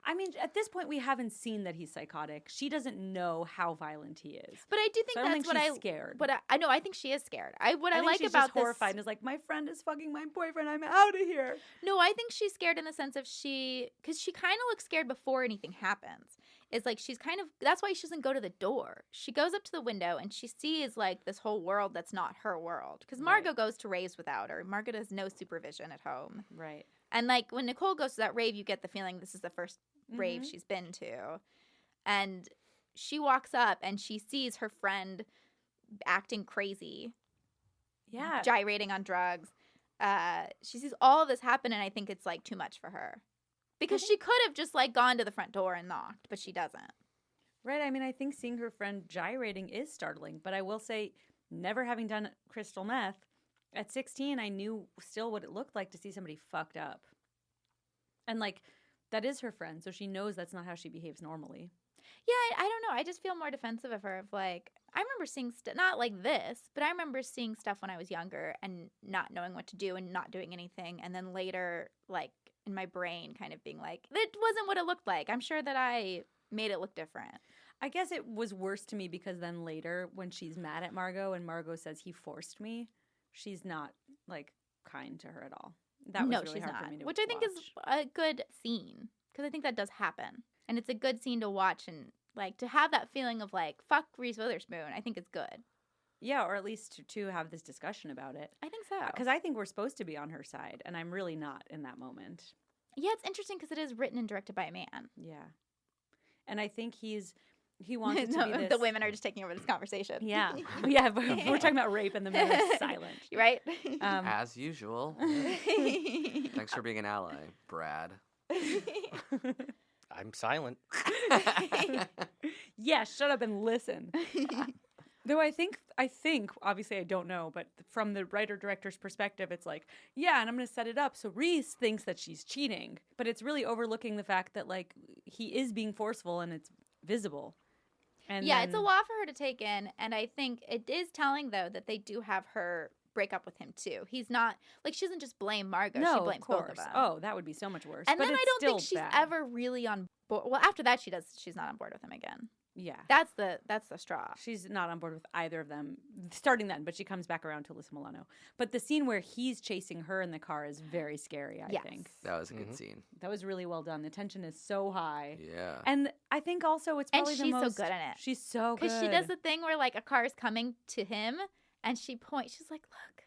I mean, at this point, we haven't seen that he's psychotic. She doesn't know how violent he is. But I do think So I don't that's think what she's scared. But I know I think she is scared. What I think like she's about just this horrified and is like, my friend is fucking my boyfriend. I'm out of here. No, I think she's scared in the sense of because she kind of looks scared before anything happens. It's like she's kind of, that's why she doesn't go to the door. She goes up to the window and she sees like this whole world that's not her world. Because Margot Right. goes to raves without her. Margot has no supervision at home. Right. And like when Nicole goes to that rave, you get the feeling this is the first rave Mhm. she's been to. And she walks up and she sees her friend acting crazy, Yeah. gyrating on drugs. She sees all of this happen, and I think it's like too much for her because she could have just like gone to the front door and knocked, but she doesn't. Right. I mean, I think seeing her friend gyrating is startling, but I will say, never having done crystal meth, at 16, I knew still what it looked like to see somebody fucked up. And like, that is her friend, so she knows that's not how she behaves normally. Yeah, I don't know. I just feel more defensive of her. Of like, I remember seeing not like this, but I remember seeing stuff when I was younger and not knowing what to do and not doing anything, and then later, like in my brain, kind of being like, that wasn't what it looked like. I'm sure that I made it look different. I guess it was worse to me because then later, when she's mad at Margot and Margot says he forced me, she's not like kind to her at all. That was No, really she's hard not. for me to Which I think is watch. a good scene because I think that does happen, and it's a good scene to watch and like to have that feeling of like fuck Reese Witherspoon. I think it's good. Yeah, or at least to have this discussion about it. I think so. Because I think we're supposed to be on her side, and I'm really not in that moment. Yeah, it's interesting because it is written and directed by a man. Yeah. And I think he wants it to be this. The women are just taking over this conversation. Yeah. Yeah, but we're talking about rape and the men are silent. Right? As usual. Thanks for being an ally, Brad. I'm silent. Yeah, shut up and listen. Though I think, obviously I don't know, but from the writer-director's perspective, it's like, yeah, and I'm going to set it up so Reese thinks that she's cheating. But it's really overlooking the fact that, like, he is being forceful and it's visible. And yeah, it's a lot for her to take in. And I think it is telling, though, that they do have her break up with him, too. He's not, like, she doesn't just blame Margot. No, she blames of both course. of them. Oh, that would be so much worse. And but then it's I don't think still she's bad. ever really on board. Well, after that, she's not on board with him again. Yeah. That's the straw. She's not on board with either of them starting then, but she comes back around to Alyssa Milano. But the scene where he's chasing her in the car is very scary, I think. That was a good scene. That was really well done. The tension is so high. Yeah. And I think also it's probably the she's most... so good in it. She's so good. Because she does the thing where, like, a car is coming to him, and she points. She's like, look.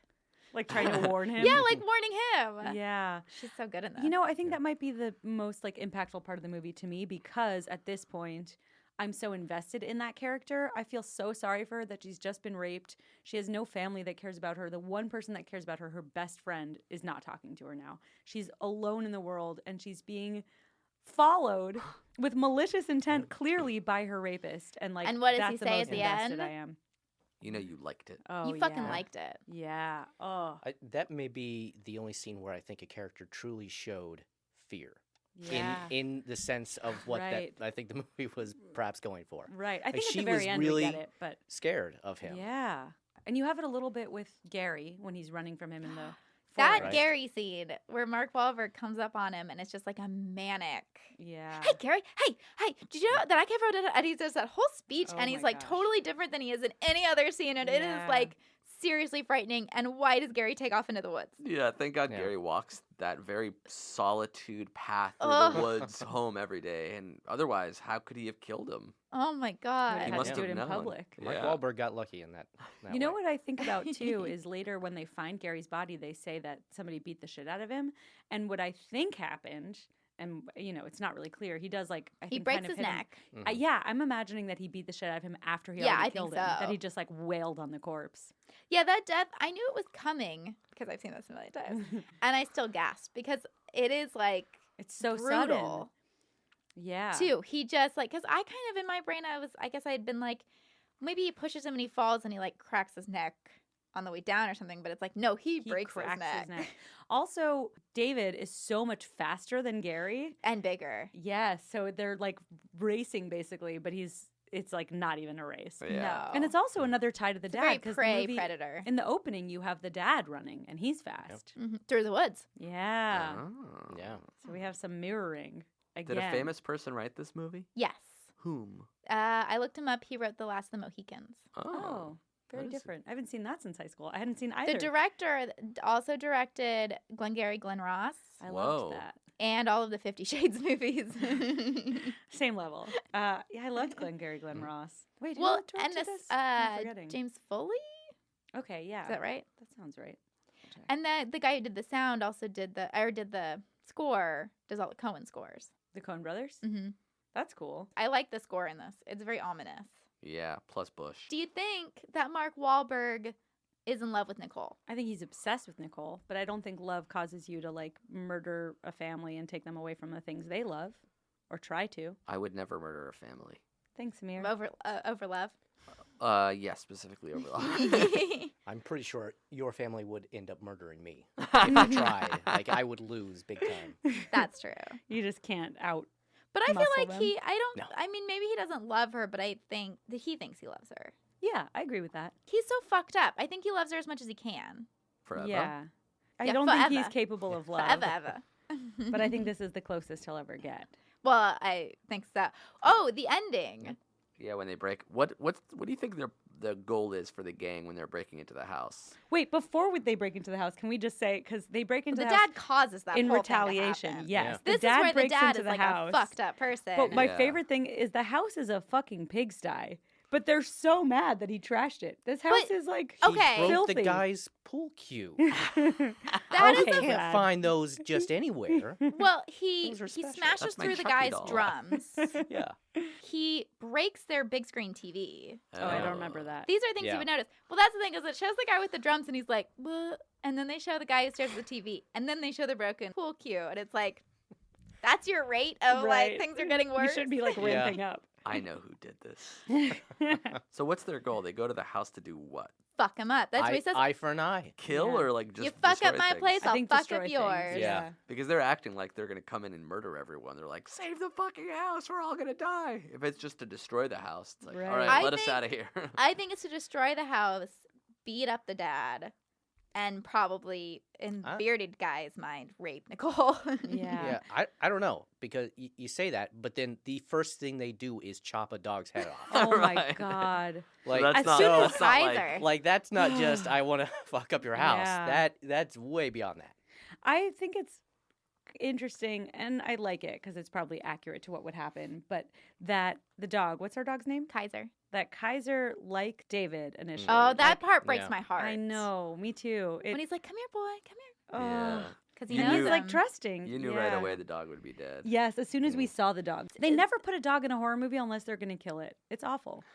Like trying to warn him. Yeah, like warning him. Yeah. She's so good in that. You know, I think that might be the most, like, impactful part of the movie to me because at this point... I'm so invested in that character. I feel so sorry for her that she's just been raped. She has no family that cares about her. The one person that cares about her, her best friend, is not talking to her now. She's alone in the world, and she's being followed with malicious intent, clearly by her rapist. And like, and what does that's he the say most at the invested end? I am. You know you liked it. Oh, You fucking yeah. liked it. Yeah. Oh, That may be the only scene where I think a character truly showed fear. yeah. In the sense of what Right. that I think the movie was perhaps going for. Right. I Like, think at she the very was end really we get it, but scared of him. yeah. And you have it a little bit with Gary when he's running from him in the That forest. Gary scene where Mark Wahlberg comes up on him and it's just like a manic. Yeah. Hey, Gary. Hey, did you know that I came from? And he does that whole speech Oh and he's my like gosh. totally different than he is in any other scene. And it Yeah. is like seriously frightening. And why does Gary take off into the woods? Yeah, thank God Yeah. Gary walks that very solitude path through Ugh. the woods home every day. And otherwise, how could he have killed him? Oh my Would God. have He had must to do it have in known. public. Mark Yeah. Wahlberg got lucky in that You know way. what I think about too is later when they find Gary's body, they say that somebody beat the shit out of him. And what I think happened, and you know, it's not really clear. He does like I He think breaks kind of his hit him- neck. Mhm. Yeah, I'm imagining that he beat the shit out of him after he Yeah, already I think killed him. That so. he just like wailed on the corpse. Yeah, that death, I knew it was coming because I've seen this a million times. And I still gasped because it is like It's so brutal. sudden. Yeah. Too. He just like, because I kind of in my brain, I guess I had been like, maybe he pushes him and he falls and he like cracks his neck on the way down or something, but it's like, no, he breaks cracks his neck. Also, David is so much faster than Gary. And bigger. Yeah, so they're like racing basically, but it's like not even a race. Yeah. No. And it's also another tie to the It's a dad very because prey predator. in the opening you have the dad running and he's fast. Through the woods. Yeah. Oh. Yeah. So we have some mirroring again. Did a famous person write this movie? Yes. Whom? I looked him up. He wrote The Last of the Mohicans. Oh, very That is- different. I haven't seen that since high school. I hadn't seen either. The director also directed Glengarry Glen Ross I Whoa. loved that. and all of the 50 Shades movies. Same level. Yeah, I loved Glengarry Glen Ross. Wait, well, who and directed this I'm forgetting. James Foley? Okay, yeah. Is that right? That sounds right. And the guy who did the sound also did the score, does all the Coen scores. The Coen brothers? Mm-hmm. That's cool. I like the score in this. It's very ominous. Yeah, plus Bush. Do you think that Mark Wahlberg is in love with Nicole? I think he's obsessed with Nicole, but I don't think love causes you to like murder a family and take them away from the things they love or try to. I would never murder a family. Thanks, Amir. Over love? Yeah, specifically over. I'm pretty sure your family would end up murdering me if I tried. Like, I would lose big time. That's true. You just can't out. But I feel Muscle like them. No. I mean, maybe he doesn't love her, but I think that he thinks he loves her. Yeah, I agree with that. He's so fucked up. I think he loves her as much as he can. Forever. Yeah. I Yeah, don't think he's forever. capable of love. Forever. But I think this is the closest he'll ever get. Well, I think so. Oh, the ending. Yeah, when they break. What do you think the goal is for the gang when they're breaking into the house? Wait, before they break into the house, can we just say, because they break into The the house dad causes that in whole thing to retaliation. happen. Yes. Yeah. The This dad is where the breaks dad into is the like house. a fucked up person. But my Yeah. favorite thing is the house is a fucking pigsty. But they're so mad that he trashed it. This house But- is like Okay. He broke filthy. the guy's pool cue. That is You Okay, can't Brad. find those just anywhere. Well, he Those are special. smashes That's my through the Chucky guy's doll. drums. Yeah. He breaks their big screen TV. Oh, I don't remember that. These are things Yeah. you would notice. Well, that's the thing is it shows the guy with the drums and he's like, "Bleh," and then they show the guy who stares at the TV, and then they show the broken pool cue, and it's like, that's your rate of Right. like things are getting worse. You should be like Yeah. ramping up. I know who did this. So what's their goal? They go to the house to do what? Fuck him up. That's what he says. Eye for an eye. Kill Yeah. or like just You fuck up destroy my things? place, I I'll think fuck destroy up things. yours. Yeah. Because they're acting like they're gonna come in and murder everyone. They're like, save the fucking house, we're all gonna die. If it's just to destroy the house, it's like, Right. all right, I let us think- out of here. I think it's to destroy the house, beat up the dad, and probably, in bearded guy's mind, rape Nicole. Yeah. Yeah, I don't know because you say that, but then the first thing they do is chop a dog's head off. Oh my Right. God. Like, that's as not, soon as that's not like- Kaiser- like that's not just I want to fuck up your house. Yeah. That's way beyond that. I think it's interesting and I like it because it's probably accurate to what would happen. But that the dog, what's our dog's name? Kaiser. That Kaiser liked David initially. Oh, that Like, part breaks yeah. my heart. I know, me too. When he's like, "Come here, boy, come here," oh, Yeah. because he You knows he's knew- like him. trusting. You knew Yeah. right away the dog would be dead. Yes, as soon as we Yeah. saw the dog. They It's- never put a dog in a horror movie unless they're going to kill it. It's awful.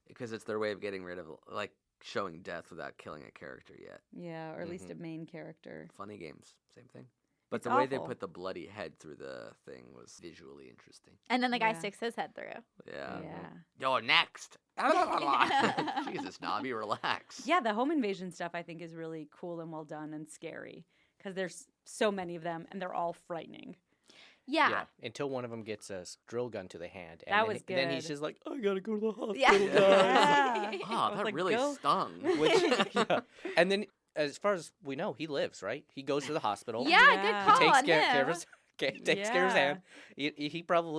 Because it's their way of getting rid of, like, showing death without killing a character yet. Yeah, or at least a main character. Funny games, same thing. But It's the way they awful. put the bloody head through the thing was visually interesting. And then the guy Yeah. sticks his head through. Yeah. Yeah. You're next. Jesus, Nobby, relax. Yeah, the home invasion stuff I think is really cool and well done and scary because there's so many of them and they're all frightening. Yeah. Until one of them gets a drill gun to the hand. And That then, was Then he's good. just like, I gotta go to the hospital, Yeah. guys. Yeah. Oh, I was that like, really go. stung. Which, yeah. And then, as far as we know, he lives, right? He goes to the hospital. Yeah, Yeah. good He call He takes on care, him. care of his, takes care of his Yeah.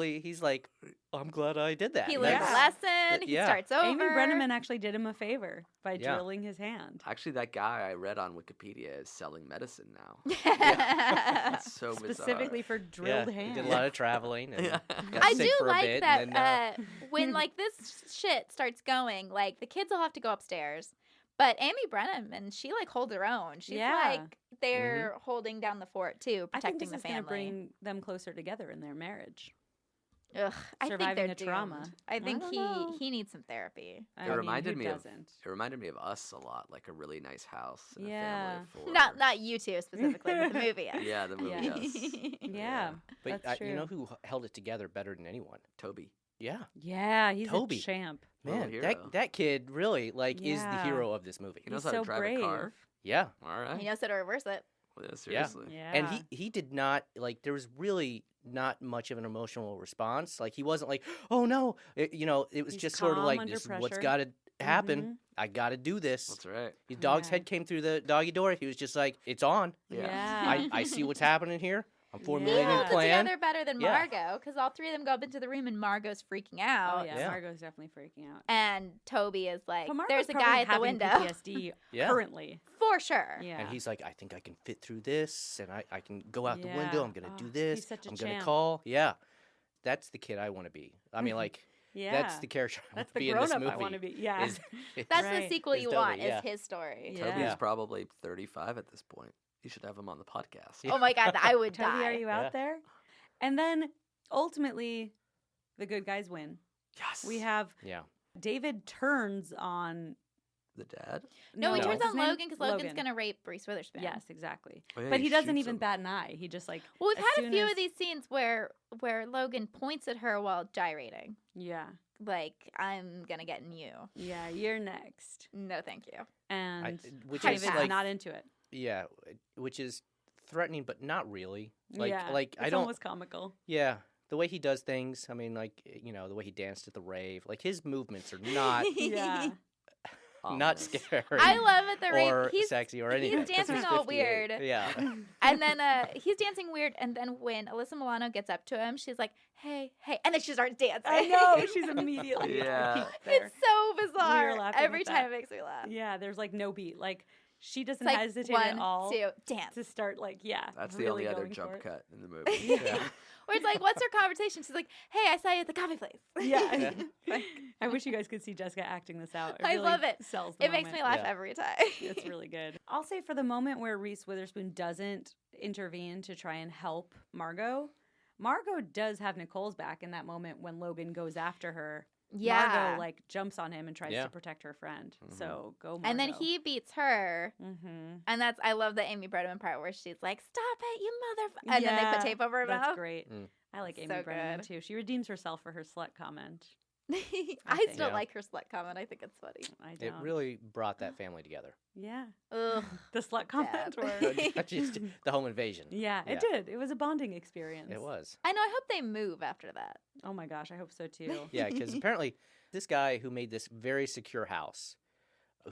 hand. He's like, I'm glad I did that. He And learns Yeah. a lesson. He Yeah. starts over. Amy Brenneman actually did him a favor by Yeah. drilling his hand. Actually, that guy I read on Wikipedia is selling medicine now. I That's so bizarre. Specifically for yeah, drilled he hands. did a lot of traveling. And Yeah. got sick do for a like bit, that and then, when like this shit starts going, like the kids will have to go upstairs. But Amy Brenneman, she like holds her own. She's Yeah. like they're holding down the fort too, I think protecting this the is going to family. bring them closer together in their marriage. Ugh, I think surviving they're a trauma. doomed. I think don't know. he needs some therapy. I It mean, reminded who me of doesn't? it reminded me of Us a lot, like a really nice house and Yeah. a family of four. Not you two specifically, but the movie. Us. Yeah, the movie Yeah. Us. Yeah, but that's you know true. who held it together better than anyone? Toby. Yeah, he's Toby. a champ. Little Man, hero. that kid really is the Yeah. hero of this movie. He knows He's how so to drive brave. a car. Yeah. All right. He knows how to reverse it. Well, yeah, seriously. Yeah. And he did not there was really not much of an emotional response. Like he wasn't like, "Oh no." It was He's just sort of calm like under this is what's pressure. got to happen. Mhm. I got to do this. That's right. His dog's Yeah. head came through the doggy door. He was just like, "It's on. Yeah. I see what's happening here. I'm formulating Yeah. a Holds it plan." together better than Yeah. Margot because all three of them go up into the room and Margot's freaking out. Oh yeah, Yeah. Margot's definitely freaking out. And Toby is like, But Margot's there's a probably guy at the having window. PTSD Yeah. currently. For sure. Yeah. And he's like, "I think I can fit through this, and I can go out the Yeah. window. I'm gonna Oh, do he's this. such a I'm gonna champ. call." Yeah, that's the kid I want to be. I mean, like, yeah. that's the character I want That's to the be in this grown up movie. I want to be. Yeah. is- That's Right. the sequel It's you Toby, want, yeah. is his story. Yeah. Toby's Yeah. probably 35 at this point. You should have him on the podcast. Oh my God, I would Toby, die. are you out Yeah. there? And then ultimately, the good guys win. Yes. We have Yeah. David turns on. the dad. No, he No. turns what's on his name? Logan because Logan's going to rape Reese Witherspoon. Yes, exactly. Oh, yeah, But he doesn't shoots even him. bat an eye. He just like. Well, we've as had a soon few as- of these scenes where Logan points at her while gyrating. Yeah. Like, I'm going to get in you. Yeah. You're next. No, thank you. And which High is David's like, not into it. yeah, which is threatening, but not really. Like, yeah. like it's I don't. almost comical. Yeah, the way he does things. I mean, like the way he danced at the rave. Like his movements are not Yeah. not Ominous. scary. I love at the or rape. He's sexy or anything. he's 'cause dancing all 58. weird. Yeah. And then he's dancing weird, and then when Alyssa Milano gets up to him, she's like, "Hey, hey," and then she starts dancing. I know. She's immediately. Yeah. there. It's so bizarre. laughing Every at time that. it makes me laugh. Yeah. There's like no beat. Like she It's doesn't like hesitate one, at all two, dance. to start like That's really the only other going jump for it. cut in the movie. Yeah. Where it's like, what's her conversation? She's like, "Hey, I saw you at the coffee place." Yeah. Yeah. I wish you guys could see Jessica acting this out. It I really love it. Sells the It makes me moment. laugh Yeah. every time. It's really good. I'll say for the moment where Reese Witherspoon doesn't intervene to try and help Margot does have Nicole's back in that moment when Logan goes after her. Yeah. Margot like jumps on him and tries Yeah. to protect her friend. Mhm. So go Margot. And then he beats her. Mm-hmm. And I love the Amy Brenneman part where she's like, "Stop it, you mother!" And then they put tape over her That's mouth. great. Mm. I like Amy So Brenneman good. too. She redeems herself for her slut comment. I think. still Yeah. like her slut comment. I think it's funny. I It don't. really brought that family together. Yeah. Ugh. The slut comment. Dad. Or... Not just the home invasion. yeah, it did. It was a bonding experience. It was. I know. I hope they move after that. Oh my gosh, I hope so too. Yeah, because apparently this guy who made this very secure house,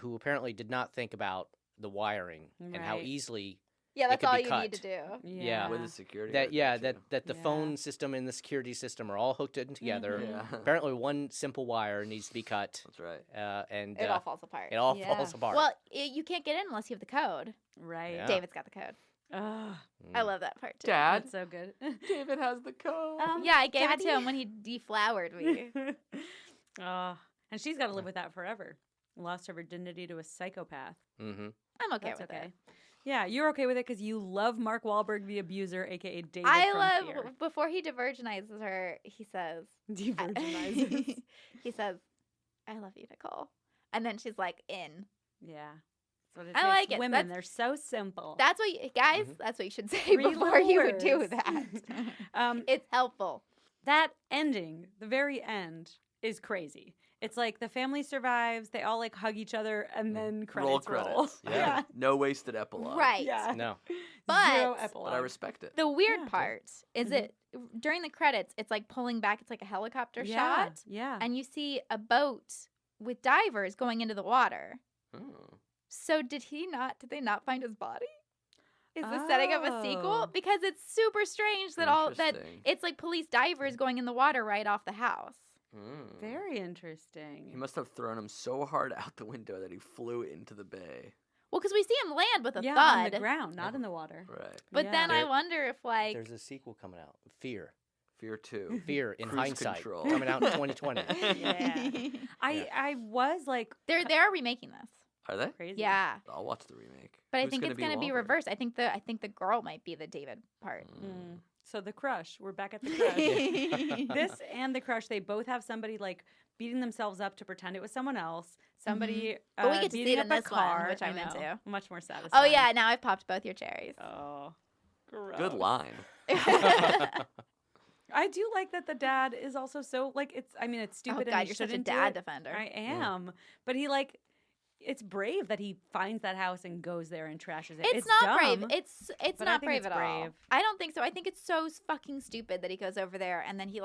who apparently did not think about the wiring and how Right. easily Yeah, that's could all be you cut. need to do. Yeah. With the security. that guard, yeah too. that the Yeah. phone system and the security system are all hooked in together. Mhm. Yeah. Apparently, one simple wire needs to be cut, That's right. and It all falls apart. it all Yeah. falls apart. Well, you can't get in unless you have the code. Right. Yeah. David's got the code. Ugh, Mm. I love that part too. Dad, that's so good. David has the code. Yeah, I gave it to Daddy. him when he deflowered me. And she's got to live with that forever. Lost her virginity to a psychopath. Mm-hmm. I'm okay That's with okay. it. Yeah, you're okay with it because you love Mark Wahlberg, the abuser, aka David I from love Fear. before he divergenizes her. He says, Devirginizes. he says, "I love you, Nicole," and then she's like, "In." Yeah. That's what it I takes. like it. Women, they're so simple. That's what guys. Mhm. That's what you should say Three before you would do words. that. um, It's helpful. that ending, the very end, is crazy. It's like the family survives, they all like hug each other, and then Roll credits roll. credits. Yeah. No wasted epilogue. Right. Yeah. No. But- Zero But epilogue. I respect it. The weird Yeah. part is Mhm. it during the credits. It's like pulling back. It's like a helicopter yeah. shot, Yeah. and you see a boat with divers going into the water. Hmm. So did they not find his body? Is this setting up a sequel? Oh. Because it's super strange that Interesting. it's like police divers going in the water right off the house. Hmm. Very interesting. He must have thrown him so hard out the window that he flew into the bay. Well, because we see him land with a yeah, thud. on the ground, not in the water. Right. But Yeah. then I There- wonder if like There's a sequel coming out. Fear. Fear 2. Fear in Cruise hindsight. Control. Coming out in 2020. Yeah. I was like they're remaking this. Are they? crazy. Yeah. I'll watch the remake. But I Who's think it's be gonna be Wahlberg? reversed. I think the girl might be the David part. Mm. So the crush. We're back at the crush. This and the crush, they both have somebody like beating themselves up to pretend it was someone else. Somebody But we get to see beating it up in a this one, car, which I'm I know. into. Much more satisfying. Oh yeah, now I've popped both your cherries. Oh, gross. Good line. I do like that the dad is also so like it's. I mean, it's Oh stupid. God, and he you're such a shouldn't do dad it. defender. I am, but he like. It's brave that he finds that house and goes there and trashes it. It's not dumb, brave. It's but I not think brave it's at all. brave. I don't think so. I think it's so fucking stupid that he goes over there and then he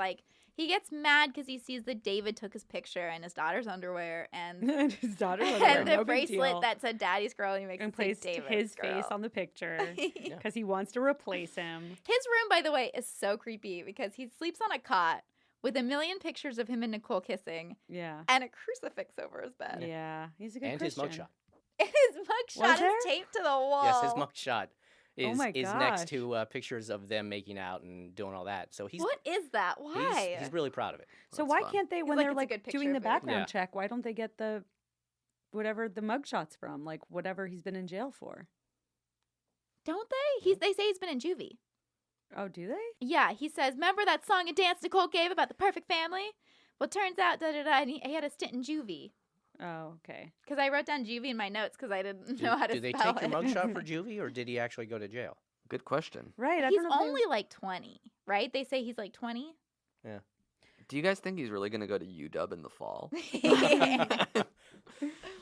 gets mad because he sees that David took his picture and his daughter's underwear and And his daughter and the no big bracelet deal. that said "Daddy's girl" and he makes And it say placed David's his girl. face on the picture Yeah. because he wants to replace him. His room, by the way, is so creepy because he sleeps on a cot with a million pictures of him and Nicole kissing Yeah, and a crucifix over his bed. yeah, he's a good And Christian. his mugshot. And his mugshot Was is there? taped to the wall. Yes, his mugshot is my is gosh. next to pictures of them making out and doing all that. So he's What is that? Why? he's really proud of it. So That's why fun. can't they, when like, they're it's a like good picture doing the of you. background Yeah. check, why don't they get the whatever the mugshots from, like whatever he's been in jail for? Don't they? They say he's been in juvie. Oh, do they? Yeah, he says, remember that song and dance Nicole gave about the perfect family? Well, turns out, and he had a stint in juvie. Oh, okay. Because I wrote down juvie in my notes because I didn't know how to Do they spell take it. your mugshot for juvie, or did he actually go to jail? Good question. Right. I He's don't know if they- only like 20, right? They say he's like 20. Do you guys think he's really gonna go to UW in the fall?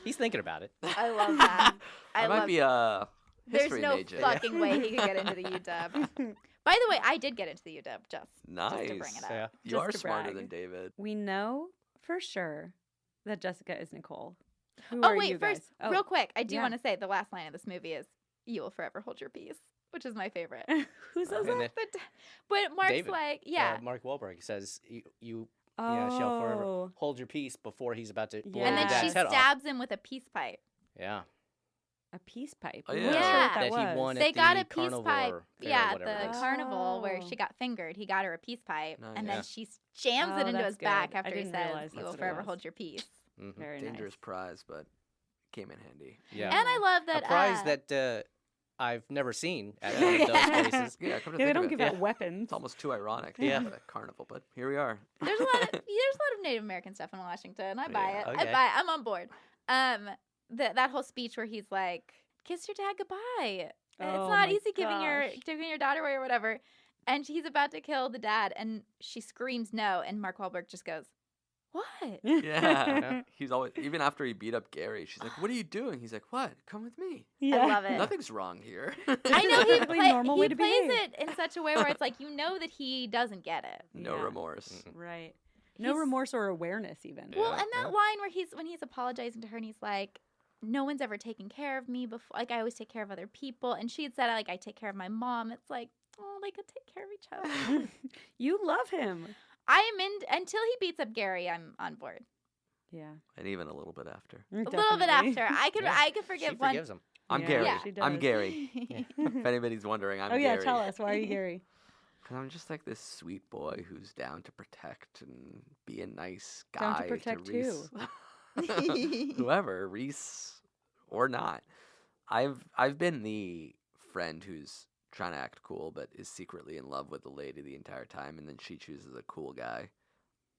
He's thinking about it. I love that. I might be a There's history no major. fucking way he could get into the UW. By the way, I did get into the UW just Nice. to bring it up. Yeah. You Just are to smarter brag. than David. We know for sure that Jessica is Nicole. Who Oh, are wait, you guys? first, Oh, real quick, I do yeah. want to say the last line of this movie is, "You will forever hold your peace," which is my favorite. who says And that? then- But Mark's David, like, yeah. Mark Wahlberg says you Oh, shall forever hold your peace before he's about to blow Yeah. And your then she dad's head off. stabs him with a peace pipe. Yeah, a peace pipe. Oh, I'm yeah. not sure what Yeah. that that was. he won They at got the a peace carnival pipe. or fair, Yeah, whatever the it is. carnival where Oh. she got fingered. He got her a peace pipe, Nice. and then Yeah. she jams Oh, it into that's his back good. I after he didn't says, realize "You that's will what it forever was. hold your peace." Mhm. Very Dangerous nice. prize, but came in handy. Yeah, And I love that a prize uh, that I've never seen at one of those places. Yeah, come to Yeah, they think don't of give it. out weapons. It's almost too ironic. Yeah. At a carnival, but here we are. there's a lot of Native American stuff in Washington. I buy Yeah, it. okay. I buy it. I'm on board. That whole speech where he's like, "Kiss your dad goodbye. Oh It's not my easy giving gosh. your daughter away or whatever." And he's about to kill the dad, and she screams no, and Mark Wahlberg just goes, "What?" Yeah. He's always, even after he beat up Gary, she's like, "What are you doing?" He's like, "What? Come with me. Yeah. I love it. Nothing's wrong here." I know he, Perfectly normal way to plays behave. it in such a way where it's like you know that he doesn't get it. No Yeah. remorse. Right. No He's- remorse or awareness, even. Well, Yeah, and that yeah. line where when he's apologizing to her and he's like, "No one's ever taken care of me before. Like I always take care of other people." And she had said, "Like I take care of my mom." It's like, oh, they could take care of each other. You love him. I am in until he beats up Gary. I'm on board. Yeah. And even a little bit after. A little bit after, I could Yeah. I could She forgive one. forgives him. I'm Yeah, Gary. Yeah. she I'm does. Gary. If anybody's wondering, I'm Oh, yeah. Gary. Tell us. Why are you Gary? Because I'm just like this sweet boy who's down to protect and be a nice Down guy to protect Reese. Whoever, Reese or not. I've been the friend who's trying to act cool but is secretly in love with the lady the entire time, and then she chooses a cool guy.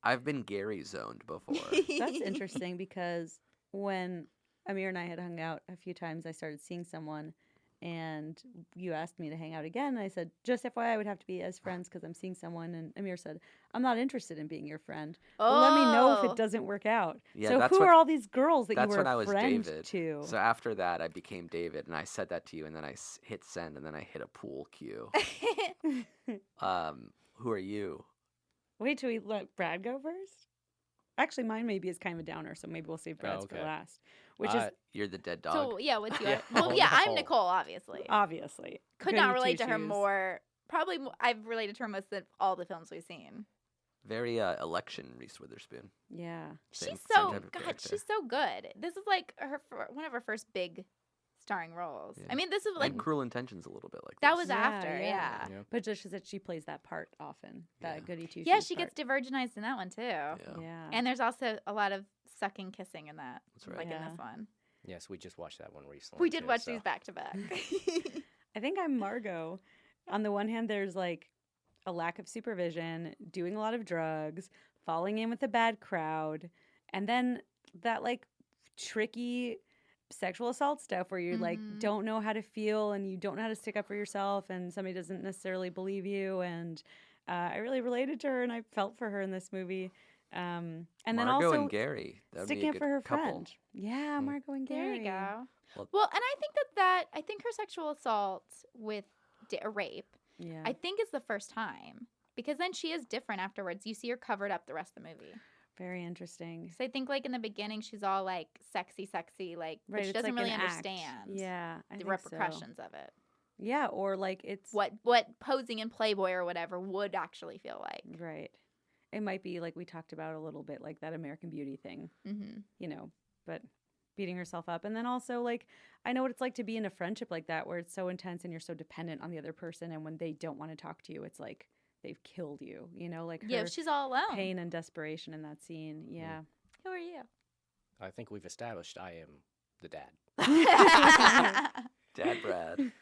I've been Gary zoned before. That's interesting because when Amir and I had hung out a few times, I started seeing someone, and you asked me to hang out again. And I said, just FYI, I would have to be as friends because I'm seeing someone. And Amir said, I'm not interested in being your friend. But let me know if Oh. it doesn't work out. Yeah, so that's who what- are all these girls that you that's were when I a was friend David. to? So after that, I became David, and I said that to you, and then I hit send, and then I hit a pool cue. Who are you? Wait till we let Brad go first. Actually, mine maybe is kind of a downer, so maybe we'll save Brad's for okay. last. Which is You're the dead dog. So yeah, what's your? Yeah. Well, Oh, yeah, I'm no. Nicole, obviously. obviously Could goody not relate to her two-shoes. more. Probably, I've related to her most than all the films we've seen. Very election Reese Witherspoon. Yeah. Same- She's same so type of God. character. She's so good. This is like one of her first big starring roles. Yeah. I mean, this is like And Cruel Intentions a little bit like that this. was Yeah, after, yeah. yeah. But just that she plays that part often. That Yeah. goody two shoes. Yeah, she gets divergenized in that one too. Yeah, Yeah. And there's also a lot of sucking, kissing in that, that's right. like in Yeah. this one. Yes, we just watched that one recently. We did too, watch so. these back to back. I think I'm Margot. On the one hand, there's like a lack of supervision, doing a lot of drugs, falling in with a bad crowd, and then that like tricky sexual assault stuff where you like Mhm. don't know how to feel and you don't know how to stick up for yourself and somebody doesn't necessarily believe you and I really related to her and I felt for her in this movie. And then Margot also and Gary. That'd sticking be a up good for her couple. friend. Yeah, Margot and There Gary. you go. Well- Well, and I think I think her sexual assault with a rape, Yeah. I think is the first time. Because then she is different afterwards. You see her covered up the rest of the movie. Very interesting. So I think like in the beginning she's all like sexy, like but she it's doesn't like really an act. understand Yeah, I the think so. repercussions of it. Yeah, or like it's What posing in Playboy or whatever would actually feel like. right. It might be like we talked about a little bit, like that American Beauty thing, Mm-hmm. But beating herself up, and then also like I know what it's like to be in a friendship like that, where it's so intense and you're so dependent on the other person, and when they don't want to talk to you, it's like they've killed you. Like Yeah, her she's all alone. pain and desperation in that scene. Yeah. Who are you? I think we've established I am the dad. Dad Brad.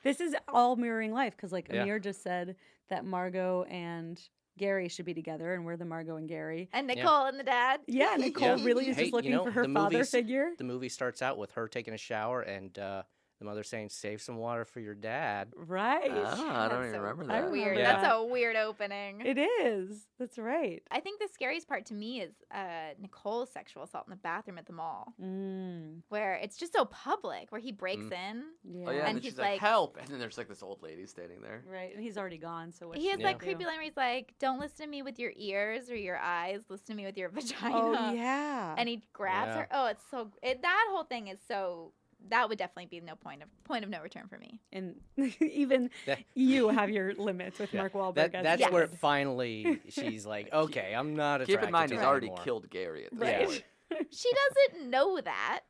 This is all mirroring life because, like, Yeah. Amir just said that Margot and Gary should be together, and we're the Margot and Gary. And Nicole and the dad. Yeah, Nicole Yeah. really is Hey, just looking you know, for her the father movies- figure. The movie starts out with her taking a shower and the mother saying, "Save some water for your dad." Right. Ah, I don't even so remember I that. remember Weird. Yeah. That's a weird opening. It is. That's right. I think the scariest part to me is Nicole's sexual assault in the bathroom at the mall, where it's just so public, where he breaks in. Yeah. Oh yeah, And and then he's she's like, like- "Help!" And then there's like this old lady standing there. Right, and he's already gone. So what's He has she that gonna creepy do? line where he's like, "Don't listen to me with your ears or your eyes. Listen to me with your vagina." Oh yeah. And he grabs Yeah. her. Oh, it's so. That whole thing is so. That would definitely be no point of no return for me. and even That- you have your limits with Yeah. Mark Wahlberg. That's as where dad. finally she's like, "Okay, I'm not attracted Keep in mind, to he's that already anymore." killed Gary at this Right. point. She doesn't know that.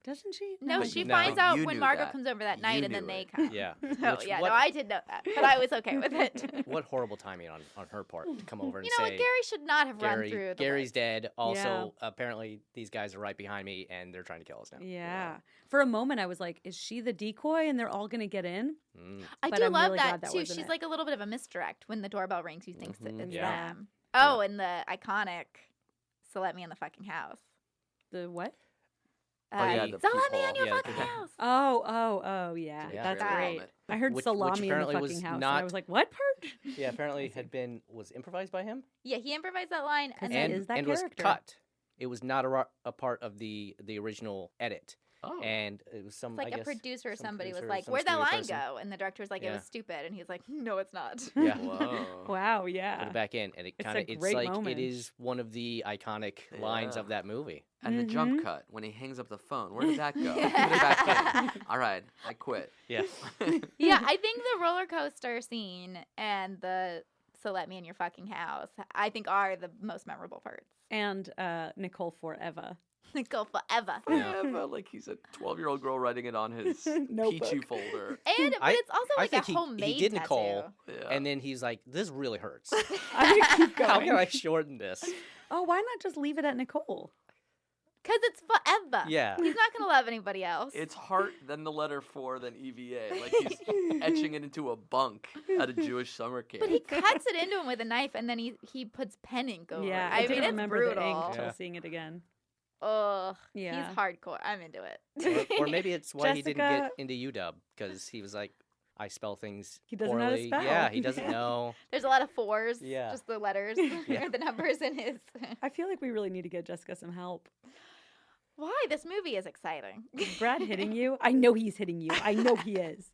Doesn't she? No, But she no. finds out You when knew Margot that. comes over that You night, and then knew they it. come. Yeah. Oh Which- yeah, what- no, I did know that, but I was okay with it. What horrible timing on her part to come over and You know say, what? Gary should not have run through. The Gary's list. dead. Also, apparently, these guys are right behind me, and they're trying to kill us now. Yeah. For a moment, I was like, "Is she the decoy?" And they're all gonna get in. Mm. I But do I'm love really that glad that too. wasn't She's it. like a little bit of a misdirect when the doorbell rings. You think Mhm. it's Yeah. them. Oh, and the iconic "So let me in the fucking house." The what? Oh, yeah, the So let me people. in your Yeah, fucking the- house. Oh, yeah. Yeah. That's Trailer great. moment. I heard Which salami in the apparently fucking was house, and not- I was like, "What part?" Yeah, apparently was improvised by him, Yeah, he improvised that line, 'Cause and he then is that and was character. cut. It was not a part of the original edit, Oh. and it was some it's like I a guess, producer or some somebody was producer, like, some "Where'd that studio line person go?" And the director was like, "It Yeah. was stupid," and he's like, "No, it's not." Yeah. Whoa. Wow, Put yeah. it back in, and it It's kind of a it's great like moment. it is one of the iconic lines Yeah. of that movie. And the Mhm. jump cut when he hangs up the phone. Where did that go? Put it back in. All right, I quit. Yeah. Yeah, I think the roller coaster scene and the "So let me in your fucking house," I think are the most memorable parts. And Nicole Forever. Go forever. Yeah. Forever, like he's a 12-year-old girl writing it on his Notebook. peachy folder. And but I- it's also I like think a he homemade did tattoo. Nicole, Yeah. and then he's like, "This really hurts. I'm gonna keep How going. can I shorten this?" Oh, why not just leave it at Nicole? Because it's forever. Yeah. He's not going to love anybody else. It's heart, then the letter 4, then EVA. Like he's etching it into a bunk at a Jewish summer camp. But he cuts it into him with a knife, and then he puts pen ink over Yeah, it. I, I didn't mean, it's remember brutal. the ink Yeah. till seeing it again. Ugh. Yeah. He's hardcore. I'm into it. Or maybe it's why he didn't Jessica- get into UW because he was like, "I spell things He doesn't know how to poorly." spell. Yeah, he doesn't know. There's a lot of fours. Yeah. Just the letters Yeah. or the numbers in his. I feel like we really need to get Jessica some help. Why? This movie is exciting. Is Brad hitting you? I know he's hitting you. I know he is.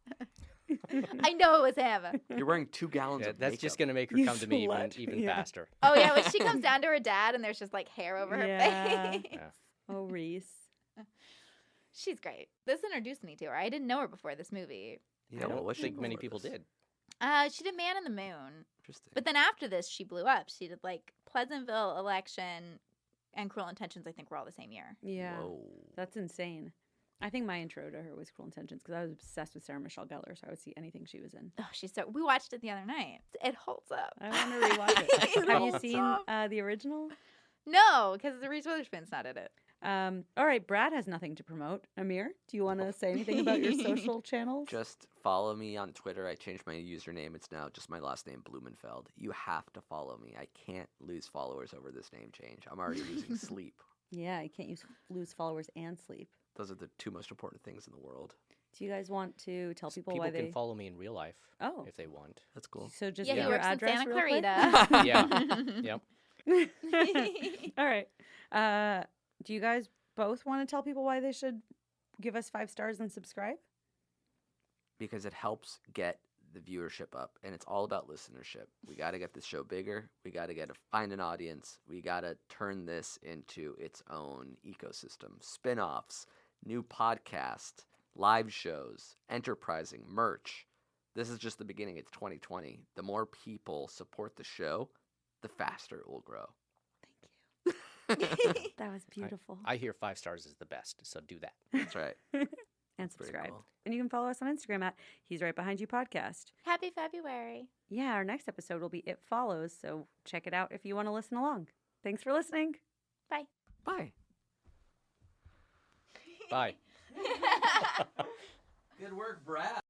I know it was him. You're wearing 2 gallons Yeah, of that's makeup. just gonna make her You come to me slut. even Yeah. faster. Oh yeah, when she comes down to her dad and there's just like hair over her Yeah. face. Yeah. Oh, Reese. She's great. This introduced me to her. I didn't know her before this movie. Yeah, I what don't was she think many before people this? did. She did Man in the Moon. Interesting. But then after this, she blew up. She did like Pleasantville, Election, and Cruel Intentions. I think were all the same year. Yeah. Whoa. That's insane. I think my intro to her was Cruel Intentions because I was obsessed with Sarah Michelle Gellar, so I would see anything she was in. Oh, she's so. We watched it the other night. It holds up. I want to rewatch it. It Have you holds seen up. the original? No, because the Reese Witherspoon's not in it. All right, Brad has nothing to promote. Amir, do you want to say anything about your social channels? Just follow me on Twitter. I changed my username. It's now just my last name, Blumenfeld. You have to follow me. I can't lose followers over this name change. I'm already losing sleep. Yeah, you can't lose followers and sleep. Those are the 2 most important things in the world. Do you guys want to tell people People why they? can follow me in real life if they want. That's cool. So just Yeah, give he your works in address Santa real quick. Clarita. Yeah. Yep. All right. Do you guys both want to tell people why they should give us 5 stars and subscribe? Because it helps get the viewership up, and it's all about listenership. We got to get this show bigger. We got to find an audience. We got to turn this into its own ecosystem. Spin-offs, new podcast, live shows, enterprising, merch. This is just the beginning. It's 2020. The more people support the show, the faster it will grow. Thank you. That was beautiful. I hear 5 stars is the best, so do that. That's right. And Pretty subscribe. cool. And you can follow us on Instagram at He's Right Behind You Podcast. Happy February. Yeah, our next episode will be It Follows, so check it out if you want to listen along. Thanks for listening. Bye. Bye. Bye. Good work, Brad.